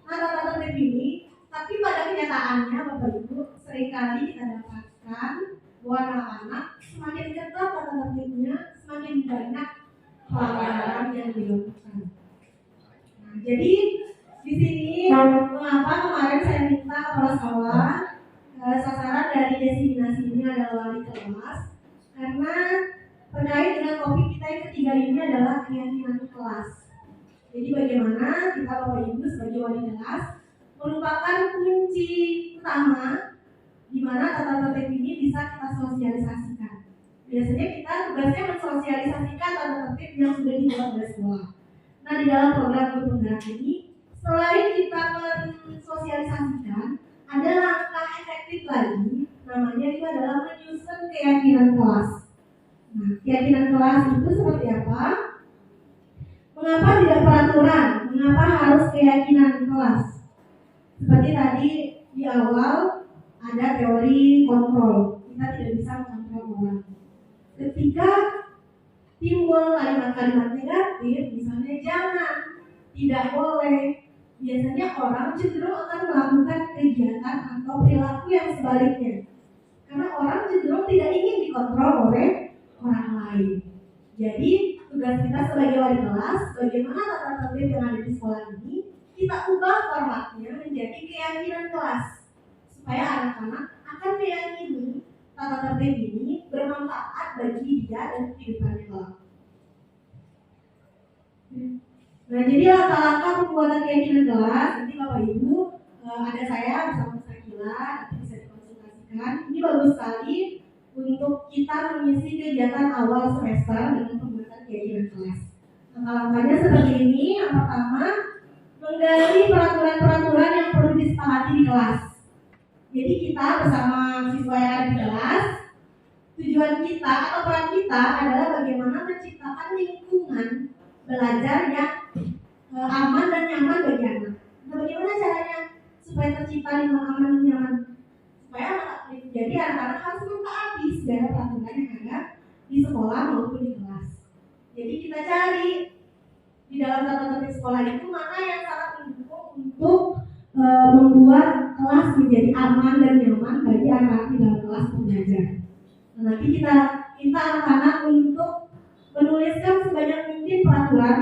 Nah, tata tertib ini, tapi pada kenyataannya Bapak Ibu seringkali kita dapatkan bahwa anak-anak semakin ketat tata tertibnya, semakin banyak pelanggaran yang dilakukan. Nah, jadi di sini mengapa kemarin saya minta kepala sekolah sasaran dari destinasi ini adalah wali kelas, karena terkait dengan topik kita yang ketiga ini adalah keyakinan kelas. Jadi bagaimana kita Bapak Ibu sebagai wali kelas merupakan kunci utama di mana tata tertib ini bisa kita sosialisasikan. Biasanya kita tugasnya mensosialisasikan tata tertib yang sudah dibuat oleh sekolah. Nah, di dalam program guru penggerak ini, selain kita mensosialisasikan, ada langkah efektif lagi, namanya itu adalah menyusun keyakinan kelas. Nah, keyakinan kelas itu seperti apa? Mengapa tidak peraturan? Mengapa harus keyakinan kelas? Seperti tadi di awal ada teori kontrol. Kita tidak bisa mengontrol orang. Ketika timbul kalimat-kalimat negatif, misalnya jangan, tidak boleh, biasanya orang cenderung akan melakukan kegiatan atau perilaku yang sebaliknya. Karena orang cenderung tidak ingin dikontrol oleh orang lain. Jadi tugas kita sebagai wali kelas, bagaimana tata tertib yang ada di sekolah ini, kita ubah formatnya menjadi keyakinan kelas, supaya anak-anak akan meyakini tata tertib ini bermanfaat bagi dia dan kehidupannya kelak. Nah, jadi langkah-langkah pembuatan keyakinan kelas, nanti Bapak Ibu ada saya bersama Sakila, nanti bisa dikonsultasikan. Ini bagus sekali untuk kita mengisi kegiatan awal semester dengan pembuatan keyakinan kelas. Langkah-langkahnya seperti ini. Yang pertama, menggali peraturan-peraturan yang perlu disepakati di kelas. Jadi kita bersama siswa yang ada di kelas, tujuan kita atau peran kita adalah bagaimana menciptakan lingkungan belajar yang aman dan nyaman bagi anak. Nah, bagaimana caranya supaya tercipta lingkungan aman dan nyaman? Supaya jadi anak-anak harus mentaati segala peraturan yang ada di sekolah maupun di kelas. Jadi kita cari di dalam tata tertib sekolah itu mana yang sangat mendukung untuk membuat kelas menjadi aman dan nyaman bagi anak-anak di dalam kelas belajar. Nah, nanti kita minta anak-anak untuk menuliskan sebanyak mungkin peraturan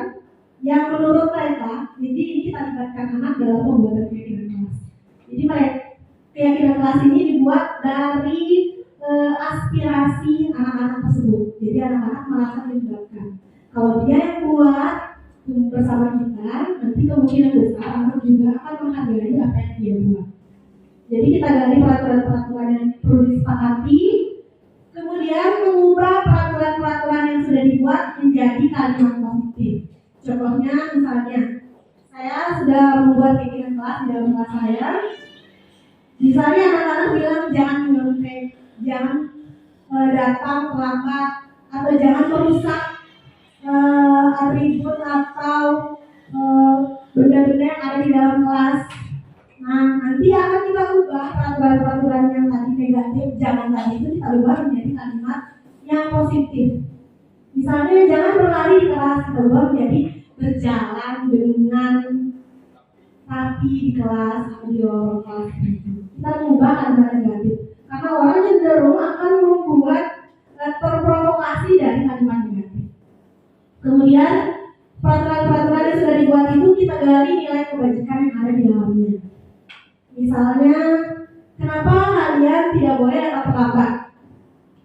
yang menurut mereka. Jadi ini kita libatkan anak dalam pembuatan keyakinan kelas. Jadi keyakinan kelas ini dibuat dari aspirasi anak-anak tersebut. Jadi anak-anak merasa dilibatkan. Kalau dia yang buat bersama kita, nanti kemungkinan besar anak juga akan menghargai apa yang dia buat. Jadi kita gali peraturan-peraturan yang perlu disepakati, kemudian mengubah peraturan-peraturan yang sudah dibuat menjadi kalimat positif. Contohnya misalnya, saya sudah membuat keyakinan kelas di dalam kelas saya. Misalnya anak-anak bilang jangan nyontek, jangan datang terlambat, atau jangan merusak atribut atau benda-benda yang ada di dalam kelas. Nah, nanti akan kita ubah peraturan-peraturan yang tadi negatif, jangan tadi itu kita ubah menjadi kalimat yang positif. Misalnya jangan berlari di kelas, kita ubah menjadi berjalan dengan rapi di kelas atau di lorong kelas. Kita mengubah kalimat negatif karena orang cenderung akan membuat terprovokasi dari kalimat negatif. Kemudian peraturan-peraturan yang sudah dibuat itu kita gali nilai kebajikan yang ada di dalamnya. Misalnya, kenapa kalian tidak boleh datang terlambat?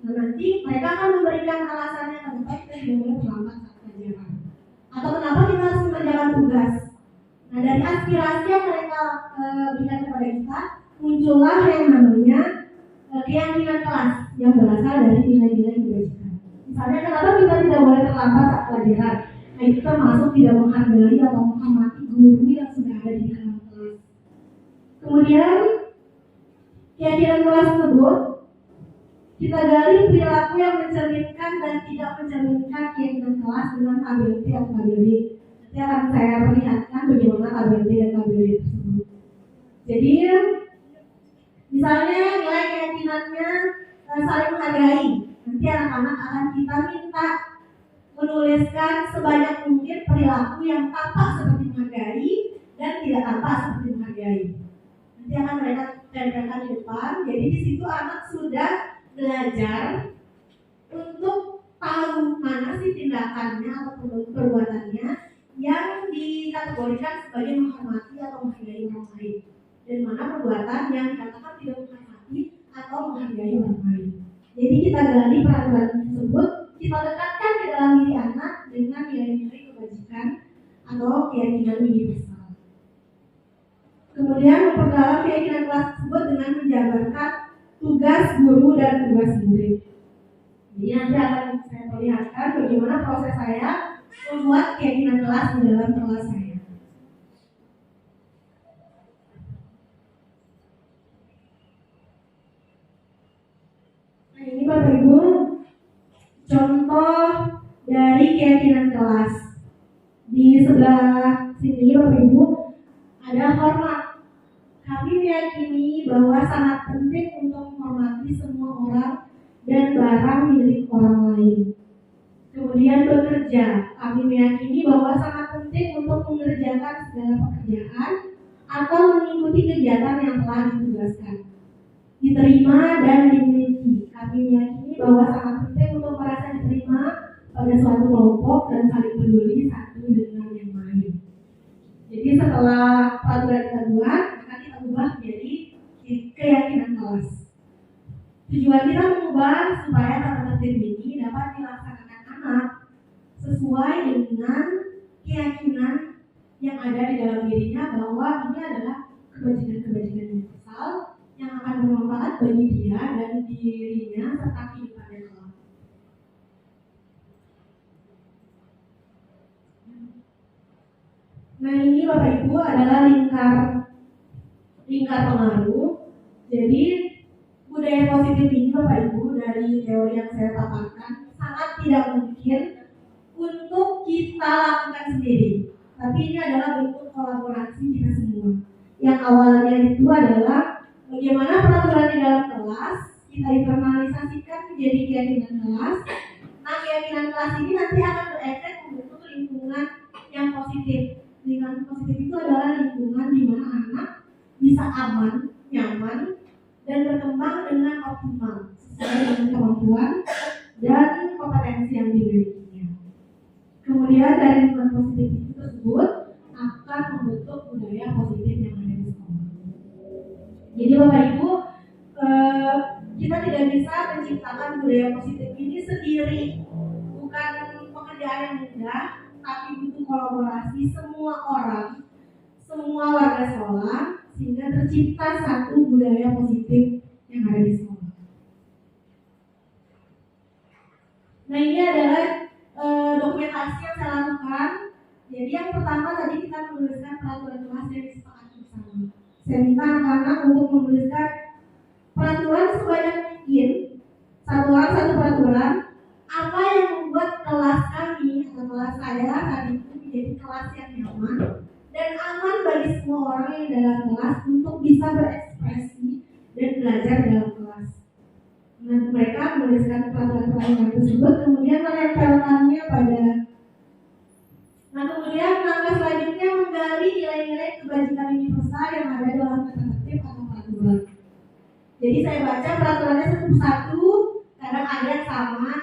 Nah, nanti mereka akan memberikan alasannya kenapa kita tidak boleh terlambat saat pelajaran. Atau kenapa kita harus mengerjakan tugas. Nah, dari aspirasi yang mereka berikan kepada kita, muncullah yang namanya keyakinan kelas yang berasal dari nilai-nilai kebajikan. Misalnya, kenapa kita tidak boleh terlambat saat pelajaran? Nah, itu termasuk tidak menghargai atau menghormati guru yang sudah ada di dalam kelas. Kemudian, keyakinan kelas tersebut kita gali perilaku yang mencerminkan dan tidak mencerminkan keyakinan kelas dengan KBLT atau KBLD. Nanti akan saya perlihatkan bagaimana KBLT dan KBLD tersebut. Jadi, misalnya nilai keyakinannya saling menghargai. Nanti Nanti anak-anak akan kita minta menuliskan sebanyak mungkin perilaku yang tampak seperti menghargai dan tidak tampak seperti menghargai. Nanti akan mereka tempelkan di depan. Jadi di situ anak sudah belajar untuk tahu mana sih tindakannya atau perbuatannya yang dikategorikan sebagai menghormati atau menghargai orang lain, dan mana perbuatan yang dikatakan tidak menghormati atau menghargai orang lain. Jadi kita gali peraturan tersebut, kita dekatkan ke dalam diri anak dengan nilai-nilai kebajikan atau keyakinan universal. Kemudian memperdalam keyakinan kelas tersebut dengan menjabarkan tugas guru dan tugas murid. Jadi nanti akan saya perlihatkan bagaimana proses saya membuat keyakinan kelas di dalam kelas saya. Nah, ini Bapak Ibu contoh dari keyakinan kelas. Di sebelah sini Bapak Ibu ada hormat. Kami meyakini bahwa sangat penting untuk menghormati semua orang dan barang milik orang lain. Kemudian bekerja. Kami meyakini bahwa sangat penting untuk mengerjakan segala pekerjaan atau mengikuti kegiatan yang telah ditugaskan. Diterima dan dimiliki. Kami meyakini bahwa sangat penting untuk merasa diterima pada suatu kelompok dan saling peduli satu dengan yang lain. Jadi setelah peraturan kita buat, maka kita ubah menjadi keyakinan kelas. Tujuan kita mengubah supaya tata tertib ini dapat dilaksanakan anak sesuai dengan keyakinan yang ada di dalam dirinya bahwa ini adalah kebajikan-kebajikan universal yang akan bermanfaat bagi dia dan dirinya serta kehidupannya kelak. Nah, ini Bapak Ibu adalah lingkar pengaruh. Jadi budaya positif ini Bapak Ibu dari teori yang saya paparkan sangat tidak mungkin untuk kita lakukan sendiri. Tapi ini adalah bentuk kolaborasi kita semua. Yang awalnya itu adalah bagaimana peraturan di dalam kelas kita internalisasikan menjadi keyakinan kelas. Nah, keyakinan kelas ini nanti akan berefek membentuk lingkungan yang positif. Lingkungan positif itu adalah lingkungan di mana anak bisa aman, nyaman, dan berkembang dengan optimal sesuai dengan kemampuan dan kompetensi yang dimilikinya. Kemudian dari lingkungan positif itu tersebut akan membentuk budaya positif yang ada di sekolah. Jadi Bapak Ibu, kita tidak bisa menciptakan budaya positif ini sendiri. Bukan pekerjaan yang mudah, tapi butuh kolaborasi semua orang, semua warga sekolah, sehingga tercipta satu budaya positif yang ada di sekolah. Nah, ini adalah dokumentasi yang saya lakukan. Jadi yang pertama tadi kita menuliskan peraturan kelas yang disepakati bersama. Saya minta anak-anak untuk menuliskan peraturan sebanyak mungkin, satu orang satu peraturan, apa yang membuat kelas kami atau kelas saya saat itu menjadi kelas yang nyaman dan aman bagi semua orang yang dalam kelas untuk bisa berekspresi dan belajar dalam kelas. Nah, mereka menuliskan peraturan-peraturan tersebut, kemudian menempelkannya pada. Nah, kemudian langkah selanjutnya menggali nilai-nilai kebajikan universal yang ada dalam tata tertib atau peraturan. Jadi saya baca peraturannya satu persatu, kadang ada yang sama,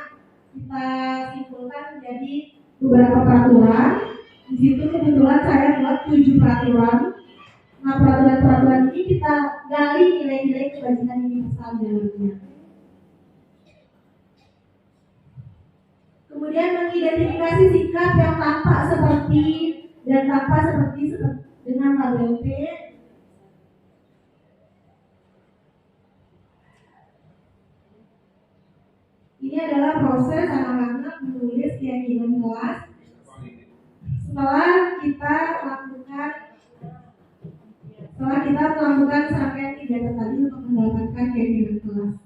kita simpulkan menjadi beberapa peraturan. Di situ kebetulan saya buat 7 peraturan. Nah, peraturan-peraturan ini kita gali nilai-nilai kebajikan universal di dalamnya. Kemudian mengidentifikasi sikap yang tampak seperti dan tampak seperti dengan tabel P. Ini adalah proses anak-anak menulis keyakinan kelas. Setelah kita melakukan serangkaian kegiatan tadi untuk mendapatkan keyakinan kelas.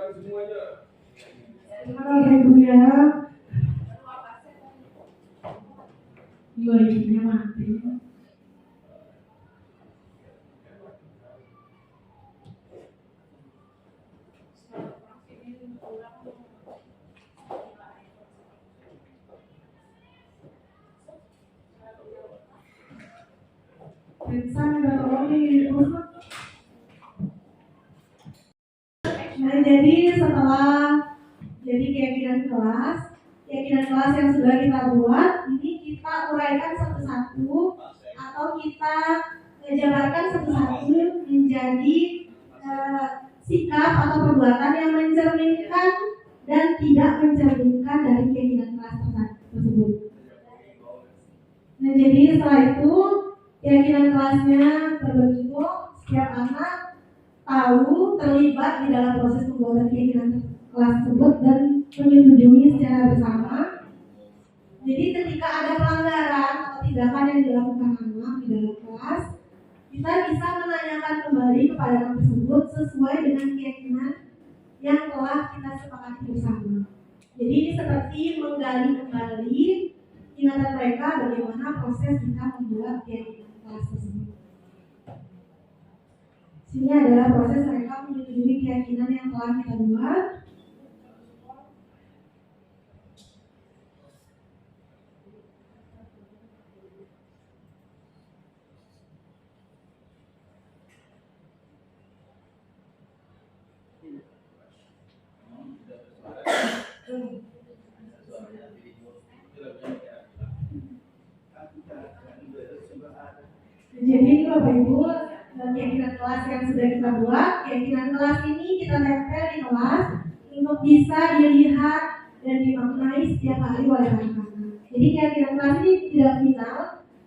Bapak Ibu ya. UID-nya mati. Pensan udah tolong diurus. Nah, jadi setelah keyakinan kelas yang sudah kita buat, ini kita uraikan satu-satu atau kita jabarkan satu-satu menjadi sikap atau perbuatan yang mencerminkan dan tidak mencerminkan dari keyakinan kelas tersebut. Nah, jadi setelah itu keyakinan kelasnya terbentuk, setiap anak tahu terlibat di dalam proses pembuatan keyakinan kelas tersebut dan menyetujui secara bersama. Jadi ketika ada pelanggaran atau tindakan yang dilakukan anak di dalam kelas, kita bisa menanyakan kembali kepada anak tersebut sesuai dengan keyakinan yang telah kita sepakati bersama. Jadi ini seperti menggali kembali ingatan mereka bagaimana proses kita membuat keyakinan kelas tersebut. Sini adalah proses mereka menyetujui keyakinan yang telah kita buat. Jadi Bapak Ibu, keyakinan kelas yang sudah kita buat, keyakinan kelas ini kita tempel di kelas untuk bisa dilihat dan dimaknai setiap hari oleh anak-anak. Jadi keyakinan kelas ini tidak final,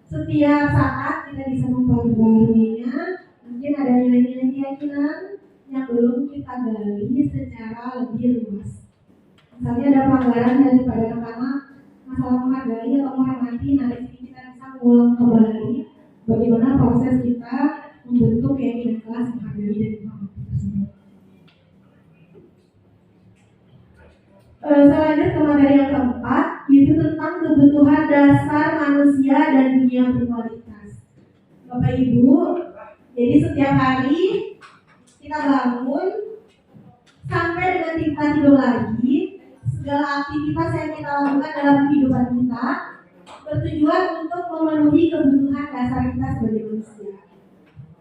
setiap saat kita bisa memperbaruinya. Mungkin ada nilai-nilai keyakinan yang belum kita gali secara lebih luas. Misalnya ada pelanggaran daripada anak-anak, masalah menghargai atau menghormati, nah di sini kita bisa mengulang kembali bagaimana proses kita membentuk keyakinan kelas menghargai dan menghormati tersebut. Selanjutnya ke materi yang keempat, yaitu tentang kebutuhan dasar manusia dan dunia berkualitas. Bapak Ibu, jadi setiap hari kita bangun sampai dengan kita tidur lagi, segala aktivitas yang kita lakukan dalam kehidupan kita bertujuan untuk memenuhi kebutuhan dasar kita sebagai manusia.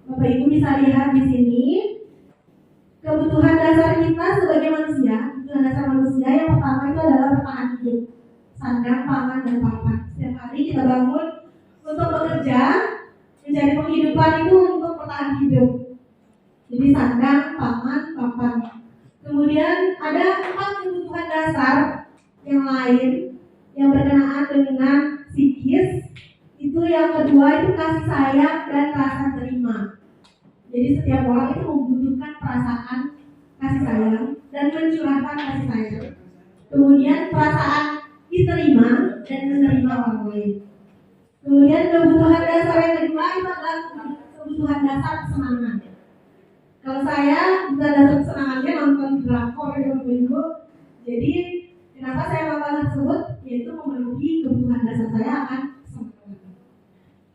Bapak Ibu bisa lihat di sini kebutuhan dasar kita sebagai manusia. Kebutuhan dasar manusia yang pertama itu adalah bertahan hidup, sandang, pangan, dan papan. Setiap hari kita bangun untuk bekerja, mencari penghidupan itu untuk bertahan hidup. Jadi sandang, pangan, papan. Kemudian ada 4 kebutuhan dasar yang lain yang berkenaan dengan psikis. Itu yang kedua itu kasih sayang dan rasa terima. Jadi setiap orang itu membutuhkan perasaan kasih sayang dan mencurahkan kasih sayang. Kemudian perasaan diterima dan menerima orang lain. Kemudian kebutuhan dasar yang kedua itu adalah kebutuhan dasar kesenangan. Kalau saya bisa dasar kesenangannya nonton drakor ya Bapak Ibu. Jadi kenapa saya melakukan tersebut? Yaitu memenuhi kebutuhan dasar saya akan kesenangan.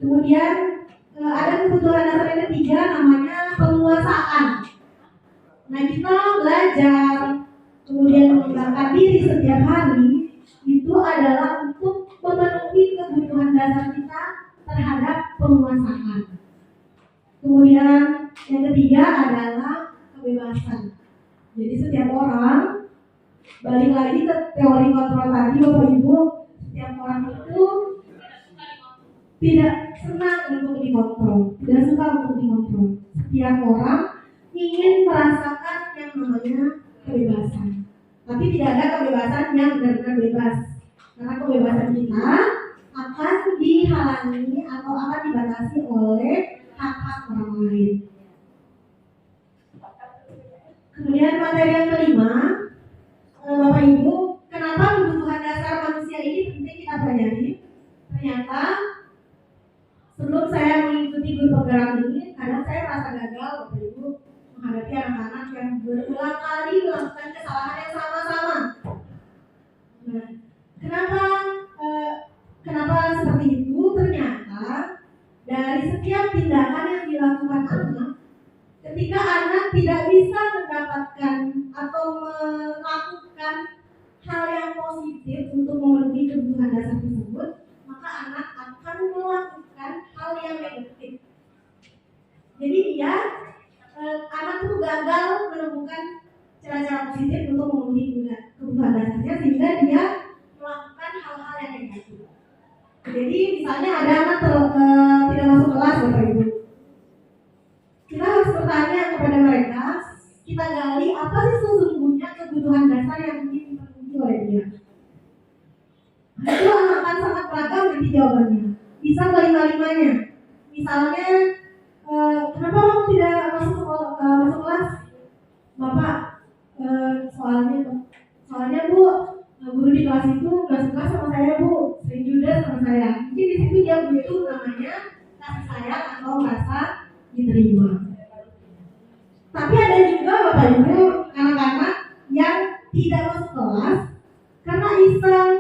Kemudian ada kebutuhan dasar yang ketiga namanya penguasaan. Nah kita belajar kemudian mengembangkan diri setiap hari itu adalah untuk memenuhi kebutuhan dasar kita terhadap penguasaan. Kemudian yang ketiga adalah kebebasan. Jadi setiap orang, balik lagi ke teori kontrol tadi Bapak Ibu, setiap orang itu tidak senang untuk dikontrol, tidak suka untuk dikontrol. Setiap orang ingin merasakan yang namanya kebebasan. Tapi tidak ada kebebasan yang benar-benar bebas. Karena kebebasan kita akan dihalangi atau akan dibatasi oleh hak-hak orang lain. Kemudian materi yang kelima, Bapak Ibu, kenapa kebutuhan dasar manusia ini penting kita pelajari? Ternyata sebelum saya mengikuti guru penggerak ini, kadang saya merasa gagal Bapak Ibu menghadapi anak-anak yang berulang kali melakukan kesalahan yang sama-sama. Nah, kenapa seperti itu? Ternyata dari setiap tindakan yang dilakukan anak, ketika anak tidak bisa mendapatkan atau melakukan hal yang positif untuk memenuhi kebutuhan dasar tersebut, maka anak akan melakukan hal yang negatif. Jadi anak itu gagal menemukan cara-cara positif untuk memenuhi kebutuhan dasarnya, sehingga dia melakukan hal-hal yang negatif. Jadi misalnya ada anak tidak masuk kelas, Bapak Ibu. Kita harus bertanya kepada mereka, kita gali apa sih sesungguhnya kebutuhan dasar yang ingin dipenuhi oleh dia. Itu akan sangat beragam nanti jawabannya. Bisa kelima-limanya. Misalnya, kenapa kamu tidak masuk kelas? Bapak, soalnya Bu, guru di kelas itu nggak suka sama saya Bu, sering judes sama saya. Jadi di situ dia butuh namanya kasih sayang atau rasa diterima. Tapi ada juga Bapak Ibu anak-anak yang tidak masuk kelas karena iseng,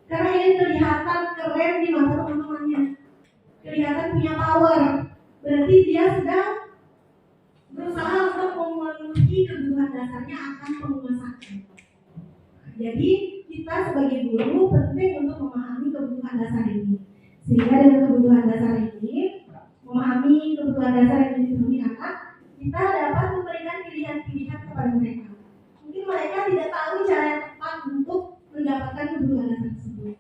karena ingin kelihatan keren di mata teman-temannya, kelihatan punya power. Berarti dia sedang berusaha untuk memenuhi kebutuhan dasarnya akan penguasaan. Jadi kita sebagai guru penting untuk memahami kebutuhan dasar ini, sehingga dengan kebutuhan dasar ini, memahami kebutuhan dasar yang dipenuhi anak, kita dapat memberikan pilihan-pilihan kepada mereka. Mungkin mereka tidak tahu cara yang tepat untuk mendapatkan kebutuhan dasar tersebut.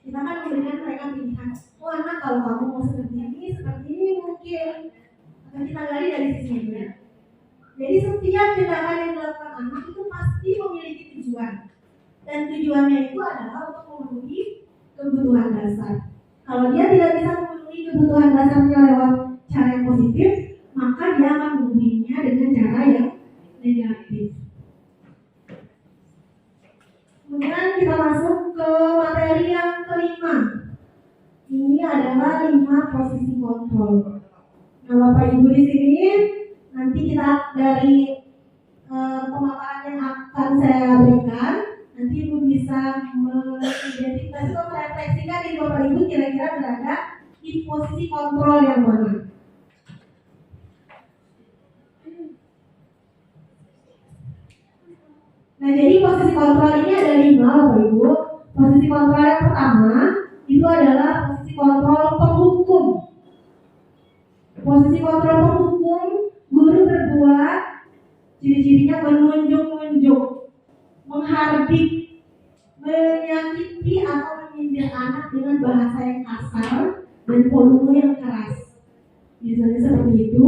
Kita akan memberikan mereka pilihan. Oh anak, kalau kamu mau seperti ini mungkin akan kita gali dari sisi ini. Jadi setiap tindakan yang dilakukan anak itu pasti memiliki tujuan. Dan tujuannya itu adalah untuk memenuhi kebutuhan dasar. Kalau dia tidak bisa memenuhi kebutuhan dasarnya lewat cara yang positif, maka dia akan memenuhinya dengan cara yang negatif. Kemudian kita masuk ke materi yang kelima. Ini adalah 5 posisi kontrol. Nah, Bapak Ibu di sini nanti kita dari pemaparan yang akan saya berikan, nanti Ibu bisa mengidentifikasi atau merefleksikan di Bapak Ibu kira-kira berada di posisi kontrol yang mana. Nah, jadi posisi kontrol ini ada 5, Bapak Ibu. Posisi kontrol yang pertama itu adalah posisi kontrol penghukum. Posisi kontrol penghukum, guru berbuat ciri-cirinya menunjuk-nunjuk, menghardik, menyakiti atau menyindir anak dengan bahasa yang kasar dan volume yang keras. Biasanya seperti itu.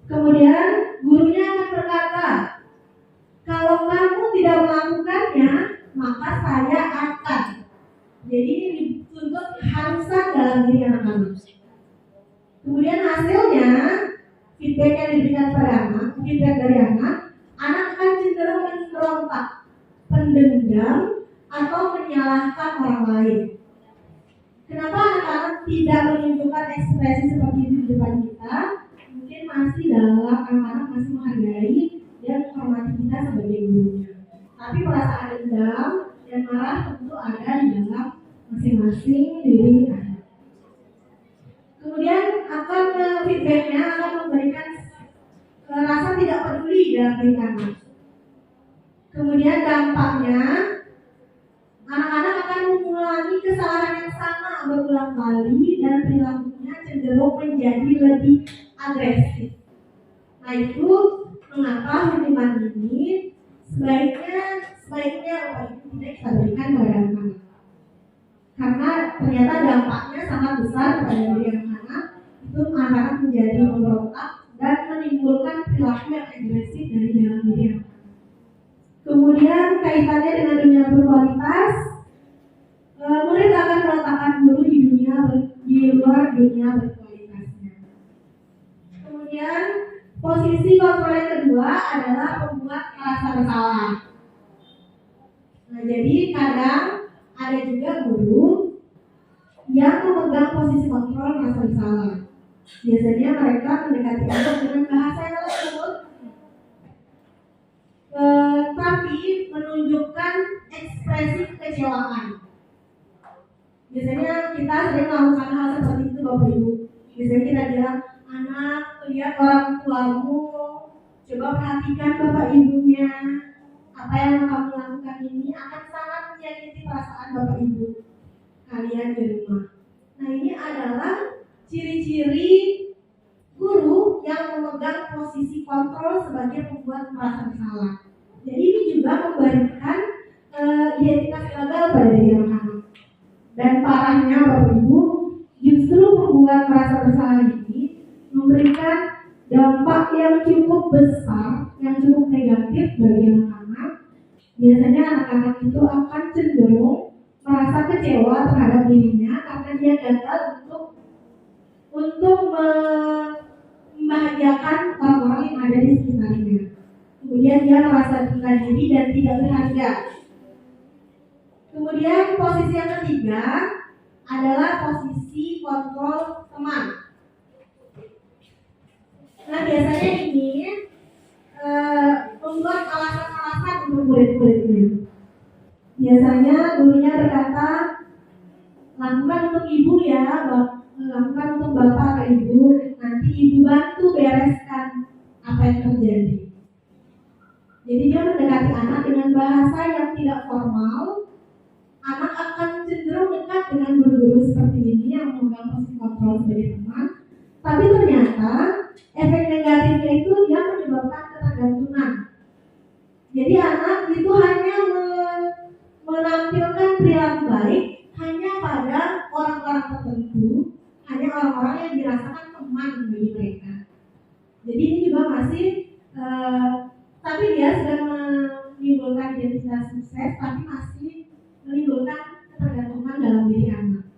Kemudian gurunya akan berkata, kalau kamu tidak melakukannya, maka saya akan. Jadi dituntut keharusan dalam diri anak-anak. Kemudian hasilnya, feedback yang diberikan pada anak, feedback dari anak akan cenderung memberontak, pendendam, atau menyalahkan orang lain. Kenapa anak-anak tidak menunjukkan ekspresi seperti itu di depan kita? Mungkin masih anak-anak masih menghargai dan menghormati kita sebagai gurunya. Tapi perasaan dendam dan marah tentu ada di dalam masing-masing diri anak. Kemudian feedbacknya akan memberikan rasa tidak peduli dalam diri anak. Kemudian dampaknya, anak-anak akan mengulangi kesalahan yang sama berulang kali dan perilakunya cenderung menjadi lebih agresif. Nah, itu mengapa hukuman ini sebaiknya tidak kita berikan kepada anak-anak. Karena ternyata dampaknya sangat besar pada diri anak-anak, itu anak-anak menjadi memberontak dan menimbulkan perilaku yang agresif dari dalam diri anak. Kemudian kaitannya dengan dunia berkualitas, murid akan meletakkan guru di luar dunia berkualitasnya. Kemudian posisi kontrol yang kedua adalah membuat merasa bersalah. Nah, jadi kadang ada juga guru yang memegang posisi kontrol merasa bersalah. Biasanya mereka mendekati anak dengan bahasa yang lembut, menunjukkan ekspresi kekecewaan. Biasanya kita sering melakukan hal seperti itu Bapak Ibu. Biasanya kita bilang, anak, lihat orang tuamu, coba perhatikan Bapak Ibunya. Apa yang kamu lakukan ini akan sangat menyakiti perasaan Bapak Ibu kalian di rumah. Nah, ini adalah ciri-ciri guru yang memegang posisi kontrol sebagai pembuat merasa bersalah. Jadi ini juga memberikan identitas gagal pada diri anak-anak. Dan parahnya Bapak Ibu, justru pembuat merasa bersalah ini memberikan dampak yang cukup besar, yang cukup negatif bagi anak-anak. Biasanya anak-anak itu akan cenderung merasa kecewa terhadap dirinya karena dia gagal untuk membahagiakan orang-orang yang ada di sekitarnya. Kemudian dia merasa rendah diri dan tidak berharga. Kemudian posisi yang ketiga adalah posisi kontrol teman. Nah, biasanya ini membuat alasan-alasan untuk murid-muridnya. Biasanya gurunya berkata, lakukan untuk ibu ya, lakukan untuk bapak atau ibu, nanti ibu bantu bereskan apa yang terjadi. Jadi dia mendekati anak dengan bahasa yang tidak formal. Anak akan cenderung dekat dengan guru-guru seperti ini yang memegang posisi kontrol sebagai teman. Tapi ternyata efek negatifnya itu dia menyebabkan ketergantungan. Jadi anak itu hanya menampilkan perilaku baik hanya pada orang-orang tertentu, hanya orang-orang yang dirasakan teman bagi mereka. Jadi ini juga masih, tapi dia sudah menimbulkan identitas sukses, tapi masih menimbulkan ketergantungan dalam diri anak.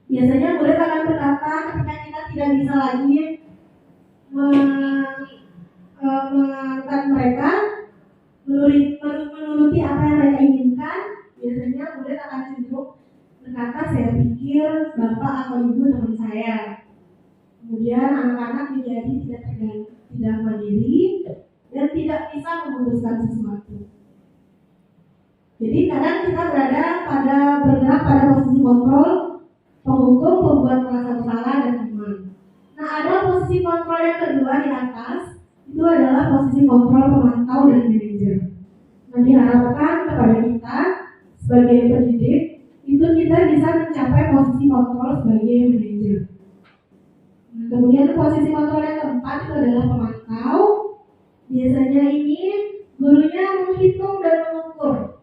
Biasanya murid akan berkata ketika kita tidak bisa lagi menganukan mereka, menuruti apa yang mereka inginkan, biasanya murid akan cenderung berkata, saya pikir bapak atau ibu teman saya. Kemudian anak-anak menjadi tidak mandiri dan tidak bisa memutuskan sesuatu. Jadi kadang kita bergerak pada posisi kontrol, penghukum, pembuat merasa bersalah, dan teman. Nah, ada posisi kontrol yang kedua di atas, itu adalah posisi kontrol pemantau dan manajer. Nah, diharapkan kepada kita sebagai pendidik, itu kita bisa mencapai posisi kontrol sebagai manajer. Nah, kemudian posisi kontrol yang keempat itu adalah pemantau. Biasanya ini gurunya menghitung dan mengukur.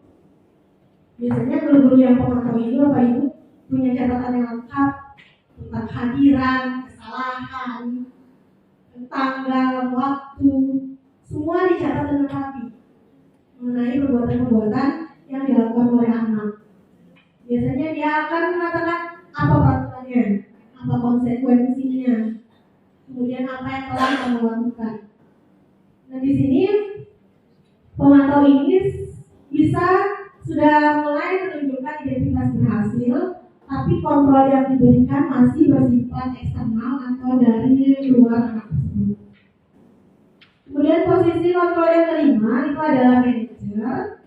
Biasanya guru-guru yang pemantau ini Bapak Ibu punya catatan yang lengkap tentang hadiran, kesalahan, tanggal, waktu, semua dicatat dengan rapi mengenai perbuatan-perbuatan yang dilakukan oleh anak. Biasanya dia akan mengatakan apa peraturannya, apa konsekuensinya, kemudian apa yang telah kamu lakukan. Nah, di sini pemantau ini bisa sudah mulai menunjukkan identitas berhasil, tapi kontrol yang diberikan masih bersifat eksternal atau dari luar anak tersebut. Kemudian posisi kontrol yang kelima itu adalah manajer.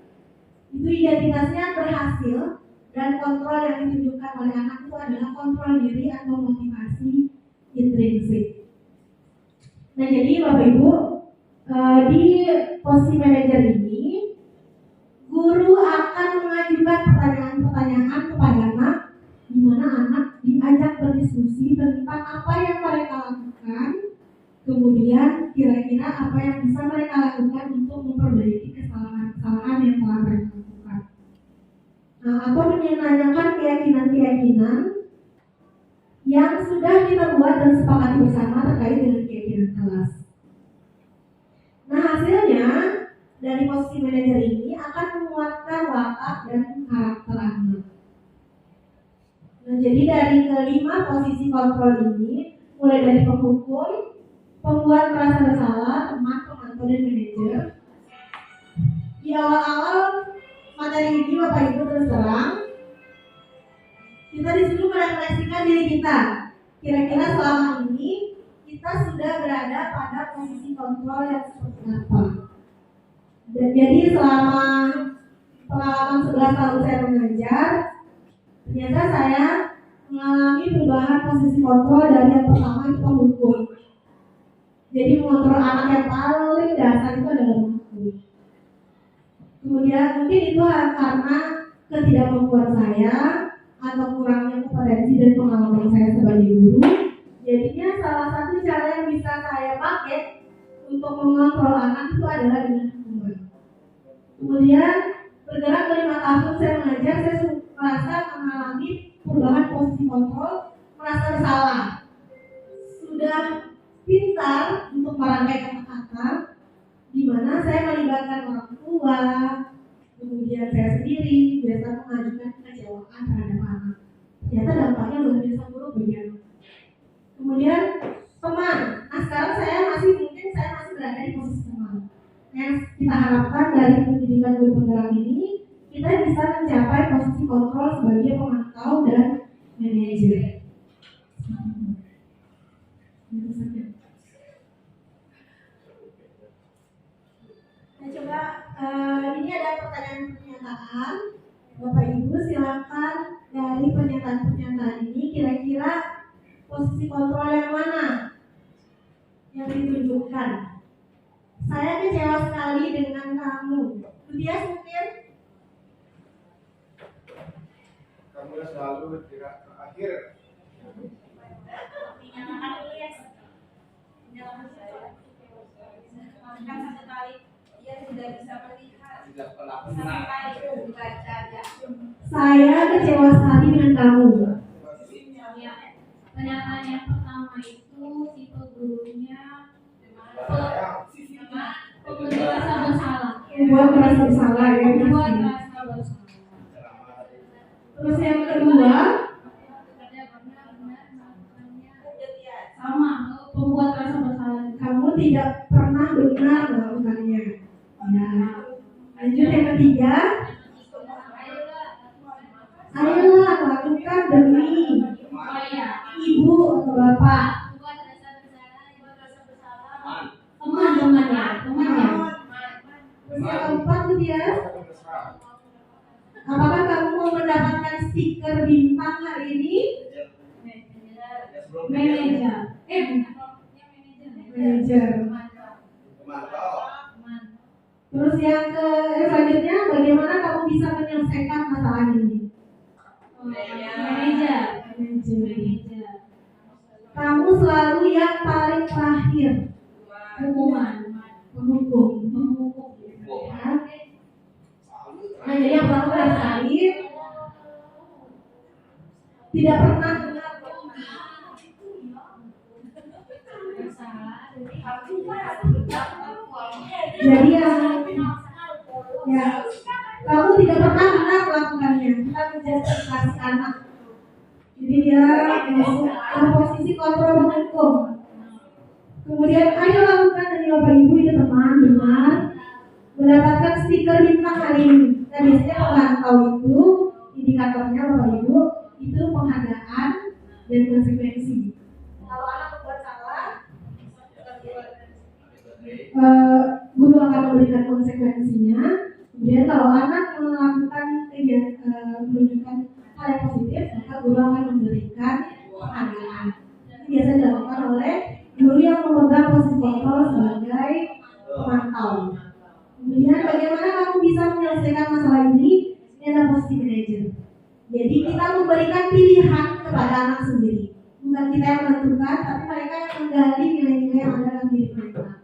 Itu identitasnya berhasil dan kontrol yang ditunjukkan oleh anak itu adalah kontrol diri atau motivasi intrinsik. Nah, jadi Bapak Ibu, di posisi manajer ini guru akan mengajukan pertanyaan-pertanyaan kepada anak, di mana anak diajak berdiskusi tentang apa yang mereka lakukan, kemudian kira-kira apa yang bisa mereka lakukan untuk memperbaiki kesalahan-kesalahan yang telah mereka lakukan. Nah, atau menanyakan keyakinan-keyakinan yang sudah kita buat dan sepakati bersama terkait dengan keyakinan kelas. Nah, hasilnya dari posisi manajer ini akan menguatkan watak dan karakter anak. Nah, jadi dari kelima posisi kontrol ini, mulai dari penghukum, pembuat merasa bersalah, teman, pemantau, dan manajer. Di awal-awal materi ini Bapak Ibu terus terang, kita disuruh merefleksikan diri kita. Kira-kira selama ini kita sudah berada pada posisi kontrol yang seperti apa? Dan jadi selama pengalaman 11 tahun saya mengajar, ternyata saya mengalami perubahan posisi kontrol dari yang pertama itu pemukul. Jadi mengontrol anak yang paling dasar itu adalah pemukul. Kemudian mungkin itu karena ketidakmampuan saya atau kurangnya kompetensi dan pengalaman saya sebagai guru. Jadinya salah satu cara yang bisa saya pakai untuk mengontrol anak itu adalah dengan hukuman. Kemudian bergerak ke 5 tahun saya mengajar, saya merasa mengalami perubahan posisi kontrol, merasa bersalah. Sudah pintar untuk merangkai kata-kata, di mana saya melibatkan orang tua, kemudian saya sendiri biasa mengajukan kekecewaan terhadap anak. Ternyata dampaknya luar biasa buruk bagi anak. Kemudian teman, nah sekarang saya masih berada di posisi teman. Yang kita harapkan dari pendidikan guru penggerak ini, kita bisa mencapai posisi kontrol sebagai pemantau dan manajer. Nah, coba ini ada pertanyaan-pernyataan. Bapak Ibu silakan dari pernyataan-pernyataan ini kira-kira posisi kontrol yang mana yang ditunjukkan? Saya kecewa sekali dengan kamu. Budias mungkin? Kamu selalu bergerak ke akhir. Menyalakan dulu ya. Menyalakan saya. Kan satu kali dia tidak bisa melihat. Tidak pernah Sampai membaca aja. Saya kecewa sekali dengan kamu. Ya. Pernyataan yang pertama itu tipe gurunya membuat rasa bersalah. Membuat merasa bersalah ya. Membuat rasa bersalah. Terus yang kedua, sama membuat rasa bersalah. kamu tidak pernah benar melakukannya. Ya. Lanjut yang ketiga, ayolah lakukan demi ibu atau bapak. Teman-temannya. Terus yang keempat Budias, apakah kamu mau mendapatkan stiker bintang hari ini? Manajer. Manajer. Terus yang selanjutnya, bagaimana kamu bisa menyelesaikan masalah ini? Manajer. Manajer. Kamu selalu yang paling terakhir. Penghukum. Ya. Nah, jadi yang pertama yang terakhir, tidak pernah benar. Jadi ya, kamu tidak pernah benar melakukannya. Kita menjustifikasi anak. Jadi dia masuk ke posisi kontrol menghukum. Kemudian ayo lakukan dari Bapak Ibu itu teman benar mendapatkan stiker bintang hari ini. Nah biasanya pemantau itu indikatornya Bapak Ibu itu penghargaan dan konsekuensi. Kalau anak berbuat salah, guru akan memberikan konsekuensinya. Kemudian kalau anak melakukan menunjukkan hal yang positif, maka guru akan memberikan penghargaan. Ini biasa dilakukan oleh guru yang memegang posisi kontrol sebagai pemantau. Kemudian bagaimana kamu bisa menyelesaikan masalah ini? Ini adalah posisi manajer. Jadi kita memberikan pilihan kepada anak sendiri. Bukan kita yang menentukan, tapi mereka yang menggali nilai-nilai yang ada dalam diri mereka.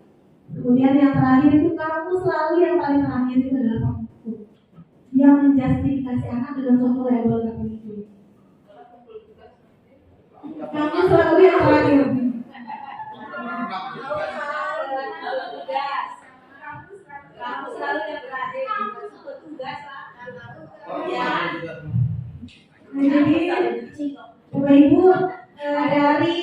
Kemudian yang terakhir itu kamu selalu yang paling terakhir itu adalah penghukum yang menjustifikasi anak dengan suatu label tertentu. Kamu selalu yang terakhir. Kamu selalu yang terakhir. Petugas lah. Jadi Bapak Ibu dari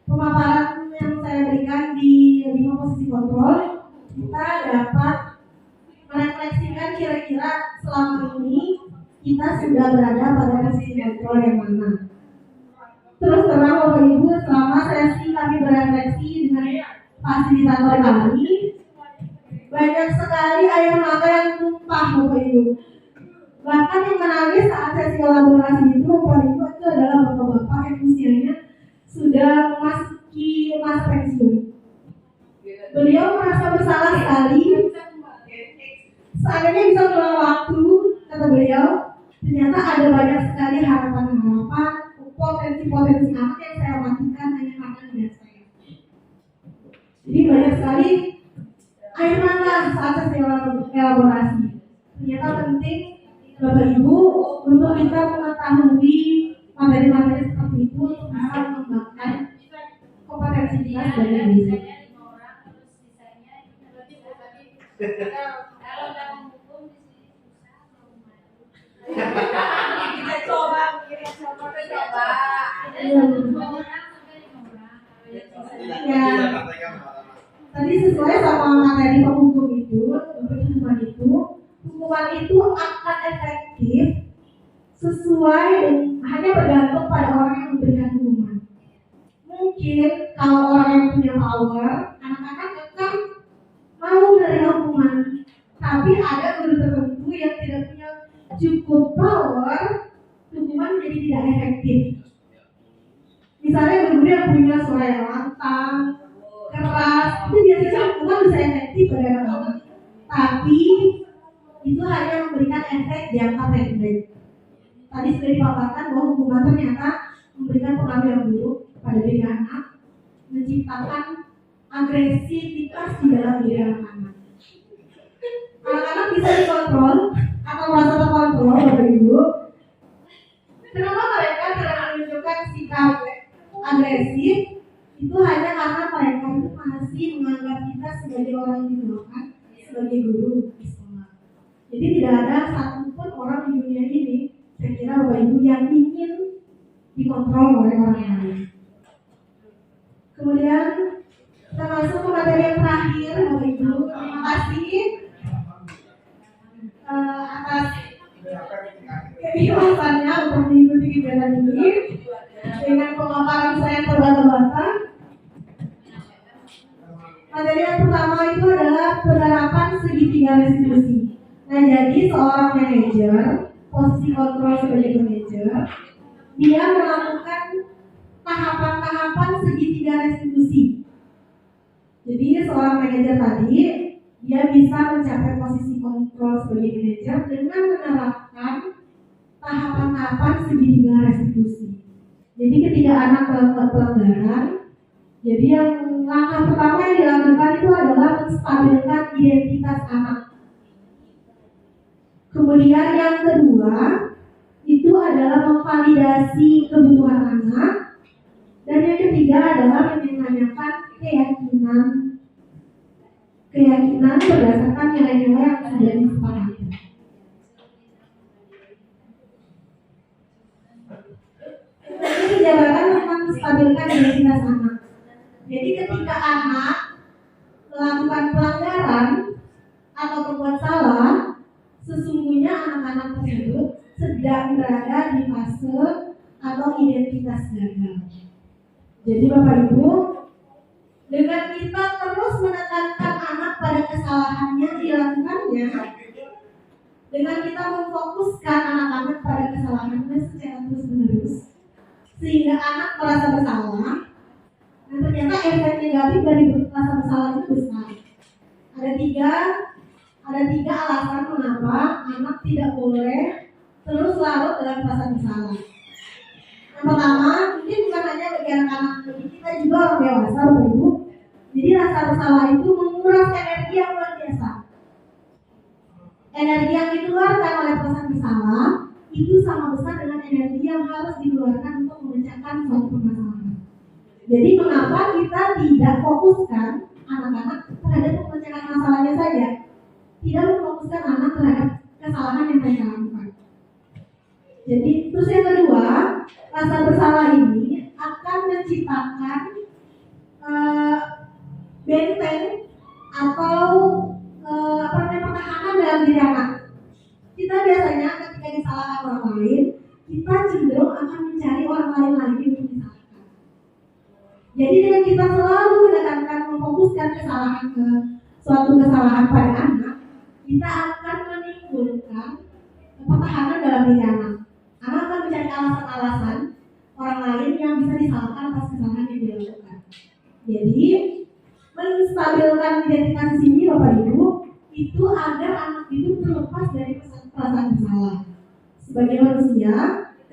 pemaparan yang saya berikan di 5 posisi kontrol, kita dapat merefleksikan kira-kira selama ini kita sudah berada pada posisi kontrol yang mana. Terus terang Bapak Ibu, selama sesi kami berefleksi dengan fasilitator kami, Banyak sekali air mata yang tumpah Bapak Ibu. Bahkan yang menangis saat sesi kolaborasi itu Bapak Ibu itu adalah bapak-bapak yang usianya sudah memasuki masa pensiun. Beliau merasa bersalah sekali. Seandainya bisa ulang waktu, kata beliau, ternyata ada banyak sekali harapan-harapan, potensi-potensi anak yang saya matikan hanya karena tidak saya. Jadi banyak sekali air mata saat sesi elaborasi. Ternyata penting Bapak Ibu untuk kita mengetahui materi-materi seperti itu untuk bisa mengembangkan kompetensi kita sebagai guru. Kita coba. Ya, tadi sesuai sama materi penghukum itu, hukuman itu akan efektif sesuai hanya bergantung pada orang yang memberikan hukuman. Mungkin kalau orang yang punya power, anak-anak akan mau menerima hukuman. Tapi ada guru tertentu yang tidak punya cukup power, hukuman jadi tidak efektif. Misalnya guru yang punya suara yang lantang, keras, itu biasanya hukuman bisa efektif pada anak-anak. Tapi itu hanya memberikan efek jangka pendek. Tadi sudah dipaparkan bahwa hukuman ternyata memberikan pengaruh yang buruk pada diri anak, menciptakan agresivitas di dalam diri anak-anak. Anak-anak bisa dikontrol atau merasa terkontrol, Bapak Ibu. Kenapa mereka tidak menunjukkan sikap agresif? Itu hanya karena mereka itu masih menganggap kita sebagai orang yang didoakan, sebagai guru di sekolah. Jadi tidak ada satupun orang di dunia ini, saya kira Bapak Ibu, yang ingin dikontrol oleh orang lain. Kemudian kita masuk ke materi yang terakhir, Bapak Ibu. Terima kasih atas keikhlasannya untuk mengikuti kegiatan ini dengan pemaparan saya yang terbata-bata. Materi yang pertama itu adalah penerapan segitiga restitusi. Nah, jadi seorang manajer, posisi kontrol sebagai manajer, dia melakukan tahapan-tahapan segitiga restitusi. Jadi seorang manajer tadi, dia bisa mencapai posisi kontrol sebagai manajer dengan menerapkan tahapan-tahapan segitiga restitusi. Jadi ketika anak melakukan pelanggaran, jadi yang langkah pertama yang dilakukan itu adalah menstabilkan identitas anak. Kemudian yang kedua itu adalah memvalidasi kebutuhan anak, dan yang ketiga adalah menanyakan keyakinan berdasarkan nilai-nilai yang sudah disepakati. Ini dijabatan tentang menstabilkan identitas anak. Jadi ketika anak melakukan pelanggaran atau berbuat salah, sesungguhnya anak-anak tersebut sedang berada di fase atau identitas gagal. Jadi Bapak Ibu, dengan kita terus menekankan anak pada kesalahan yang dilakukannya, dengan kita memfokuskan anak-anak pada kesalahannya secara terus-menerus, sehingga anak merasa bersalah, dan ternyata efek negatif dari merasa bersalah itu besar. Ada tiga alasan mengapa anak tidak boleh terus larut dalam rasa bersalah. Yang pertama, mungkin bukan hanya bagi anak-anak, bagi kita juga orang dewasa, Bapak Ibu. Jadi rasa bersalah itu menguras energi yang luar biasa. Energi yang dikeluarkan oleh perasaan bersalah itu sama besar dengan energi yang harus dikeluarkan untuk memecahkan suatu permasalahan. Jadi mengapa kita tidak fokuskan anak-anak terhadap pemecahan masalahnya saja, tidak memfokuskan anak terhadap kesalahan yang mereka lakukan. Jadi terus yang kedua, rasa bersalah ini akan menciptakan benteng atau pertahanan dalam diri anak. Kita biasanya ketika disalahkan orang lain, kita cenderung akan mencari orang lain lagi untuk disalahkan. Jadi dengan kita selalu menekankan memfokuskan kesalahan ke suatu kesalahan pada anak, kita akan menimbulkan pertahanan dalam diri anak. Anak akan mencari alasan-alasan orang lain yang bisa disalahkan atas kesalahan yang dilakukan. Jadi, menstabilkan identitas di sini Bapak Ibu, itu agar anak itu terlepas dari perasaan bersalah. Sebagai manusia,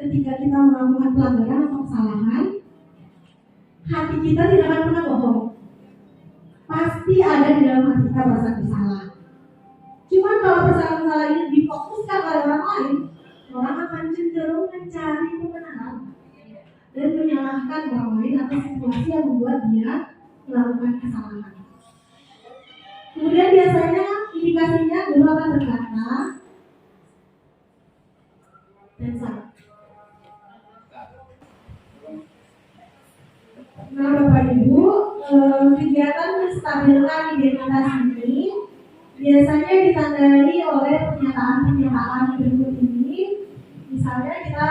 ketika kita melakukan pelanggaran atau kesalahan, hati kita tidak akan pernah bohong. Pasti ada di dalam hati kita perasaan bersalah. Cuma kalau perasaan ini difokuskan oleh orang lain, orang akan cenderung mencari kebenaran dan menyalahkan orang lain atas situasi yang membuat dia melakukan kesalahan. Kemudian biasanya indikasinya guru akan berkata dan salah. Nah Bapak Ibu, kegiatan menstabilkan identitas ini biasanya ditandai oleh pernyataan-pernyataan berikut ini. Misalnya kita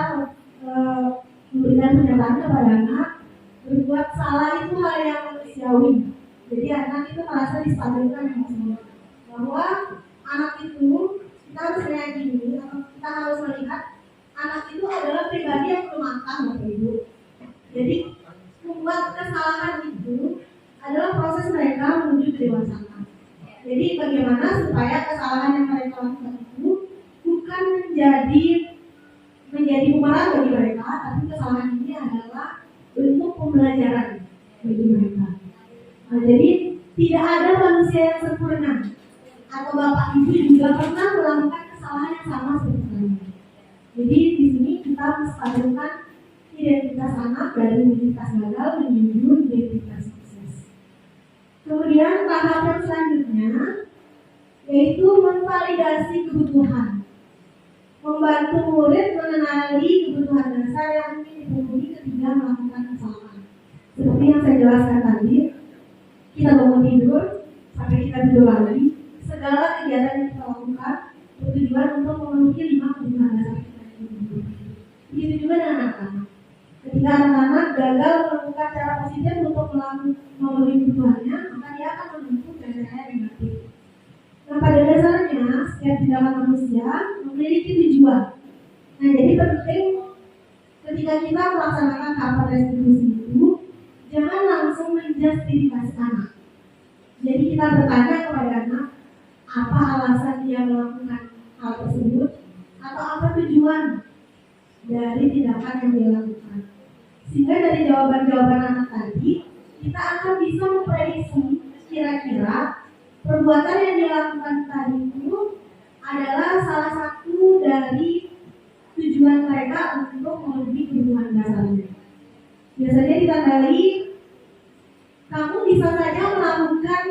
memberikan pernyataan kepada anak, berbuat salah itu hal yang manusiawi. Jadi anak itu merasa distabilkan emosinya. Bahwa anak itu kita harus meyakini atau kita harus melihat anak itu adalah pribadi yang belum matang, Bapak Ibu. Jadi membuat kesalahan itu adalah proses mereka menuju kedewasaan. Jadi bagaimana supaya kesalahan yang mereka lakukan itu bukan menjadi bumerang bagi mereka, tapi kesalahan ini adalah bentuk pembelajaran bagi mereka. Nah, jadi tidak ada manusia yang sempurna, atau Bapak Ibu juga pernah melakukan kesalahan yang sama seperti kami. Jadi di sini kita menstabilkan identitas anak dari identitas gagal menuju identitas sukses. Kemudian tahapan selanjutnya yaitu memvalidasi kebutuhan, membantu murid mengenali kebutuhan dasar yang ingin dipenuhi ketika melakukan kesalahan. Seperti yang saya jelaskan tadi, kita bangun tidur sampai kita tidur lagi, segala kegiatan yang kita lakukan bertujuan untuk memenuhi 5 kebutuhan dasar kita. Begitu juga dengan anak-anak. Ketika anak-anak gagal melakukan cara positif untuk memenuhi kebutuhannya, maka dia akan menempuh cara negatif. Nah, pada dasarnya setiap tindakan manusia memiliki tujuan. Nah, jadi penting ketika kita melaksanakan tahapan restitusi itu, jangan langsung menjustifikasi anak. Jadi kita bertanya kepada anak, apa alasan dia melakukan hal tersebut, atau apa tujuan dari tindakan yang dia lakukan. Sehingga dari jawaban-jawaban anak tadi, kita akan bisa memprediksi kira-kira perbuatan yang dilakukan tadi itu adalah salah satu dari tujuan mereka untuk memenuhi kebutuhan dasarnya. Biasanya ditandai kamu bisa saja melakukan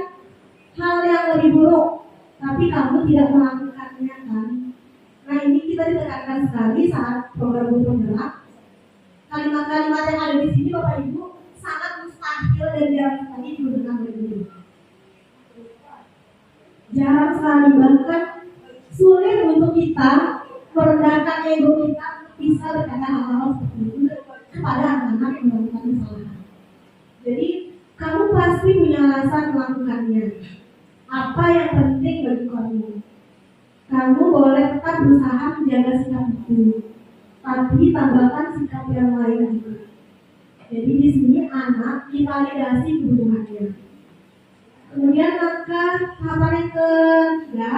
hal yang lebih buruk, tapi kamu tidak melakukannya kan. Nah ini kita ditekankan sekali saat program penggerak. Kalimat-kalimat yang ada di sini Bapak Ibu sangat mustahil dan jarang sekali digunakan oleh guru. Jarang sekali, bahkan sulit untuk kita merendahkan ego kita bisa berkata hal-hal seperti itu kepada anak-anak yang melakukan kesalahan. Jadi kamu pasti punya alasan melakukannya. Apa yang penting bagi kamu? Kamu boleh tetap berusaha menjaga sikap itu, tapi tambahkan sikap yang lain juga. Jadi di sini anak divalidasi kebutuhannya. Kemudian tahapan yang ketiga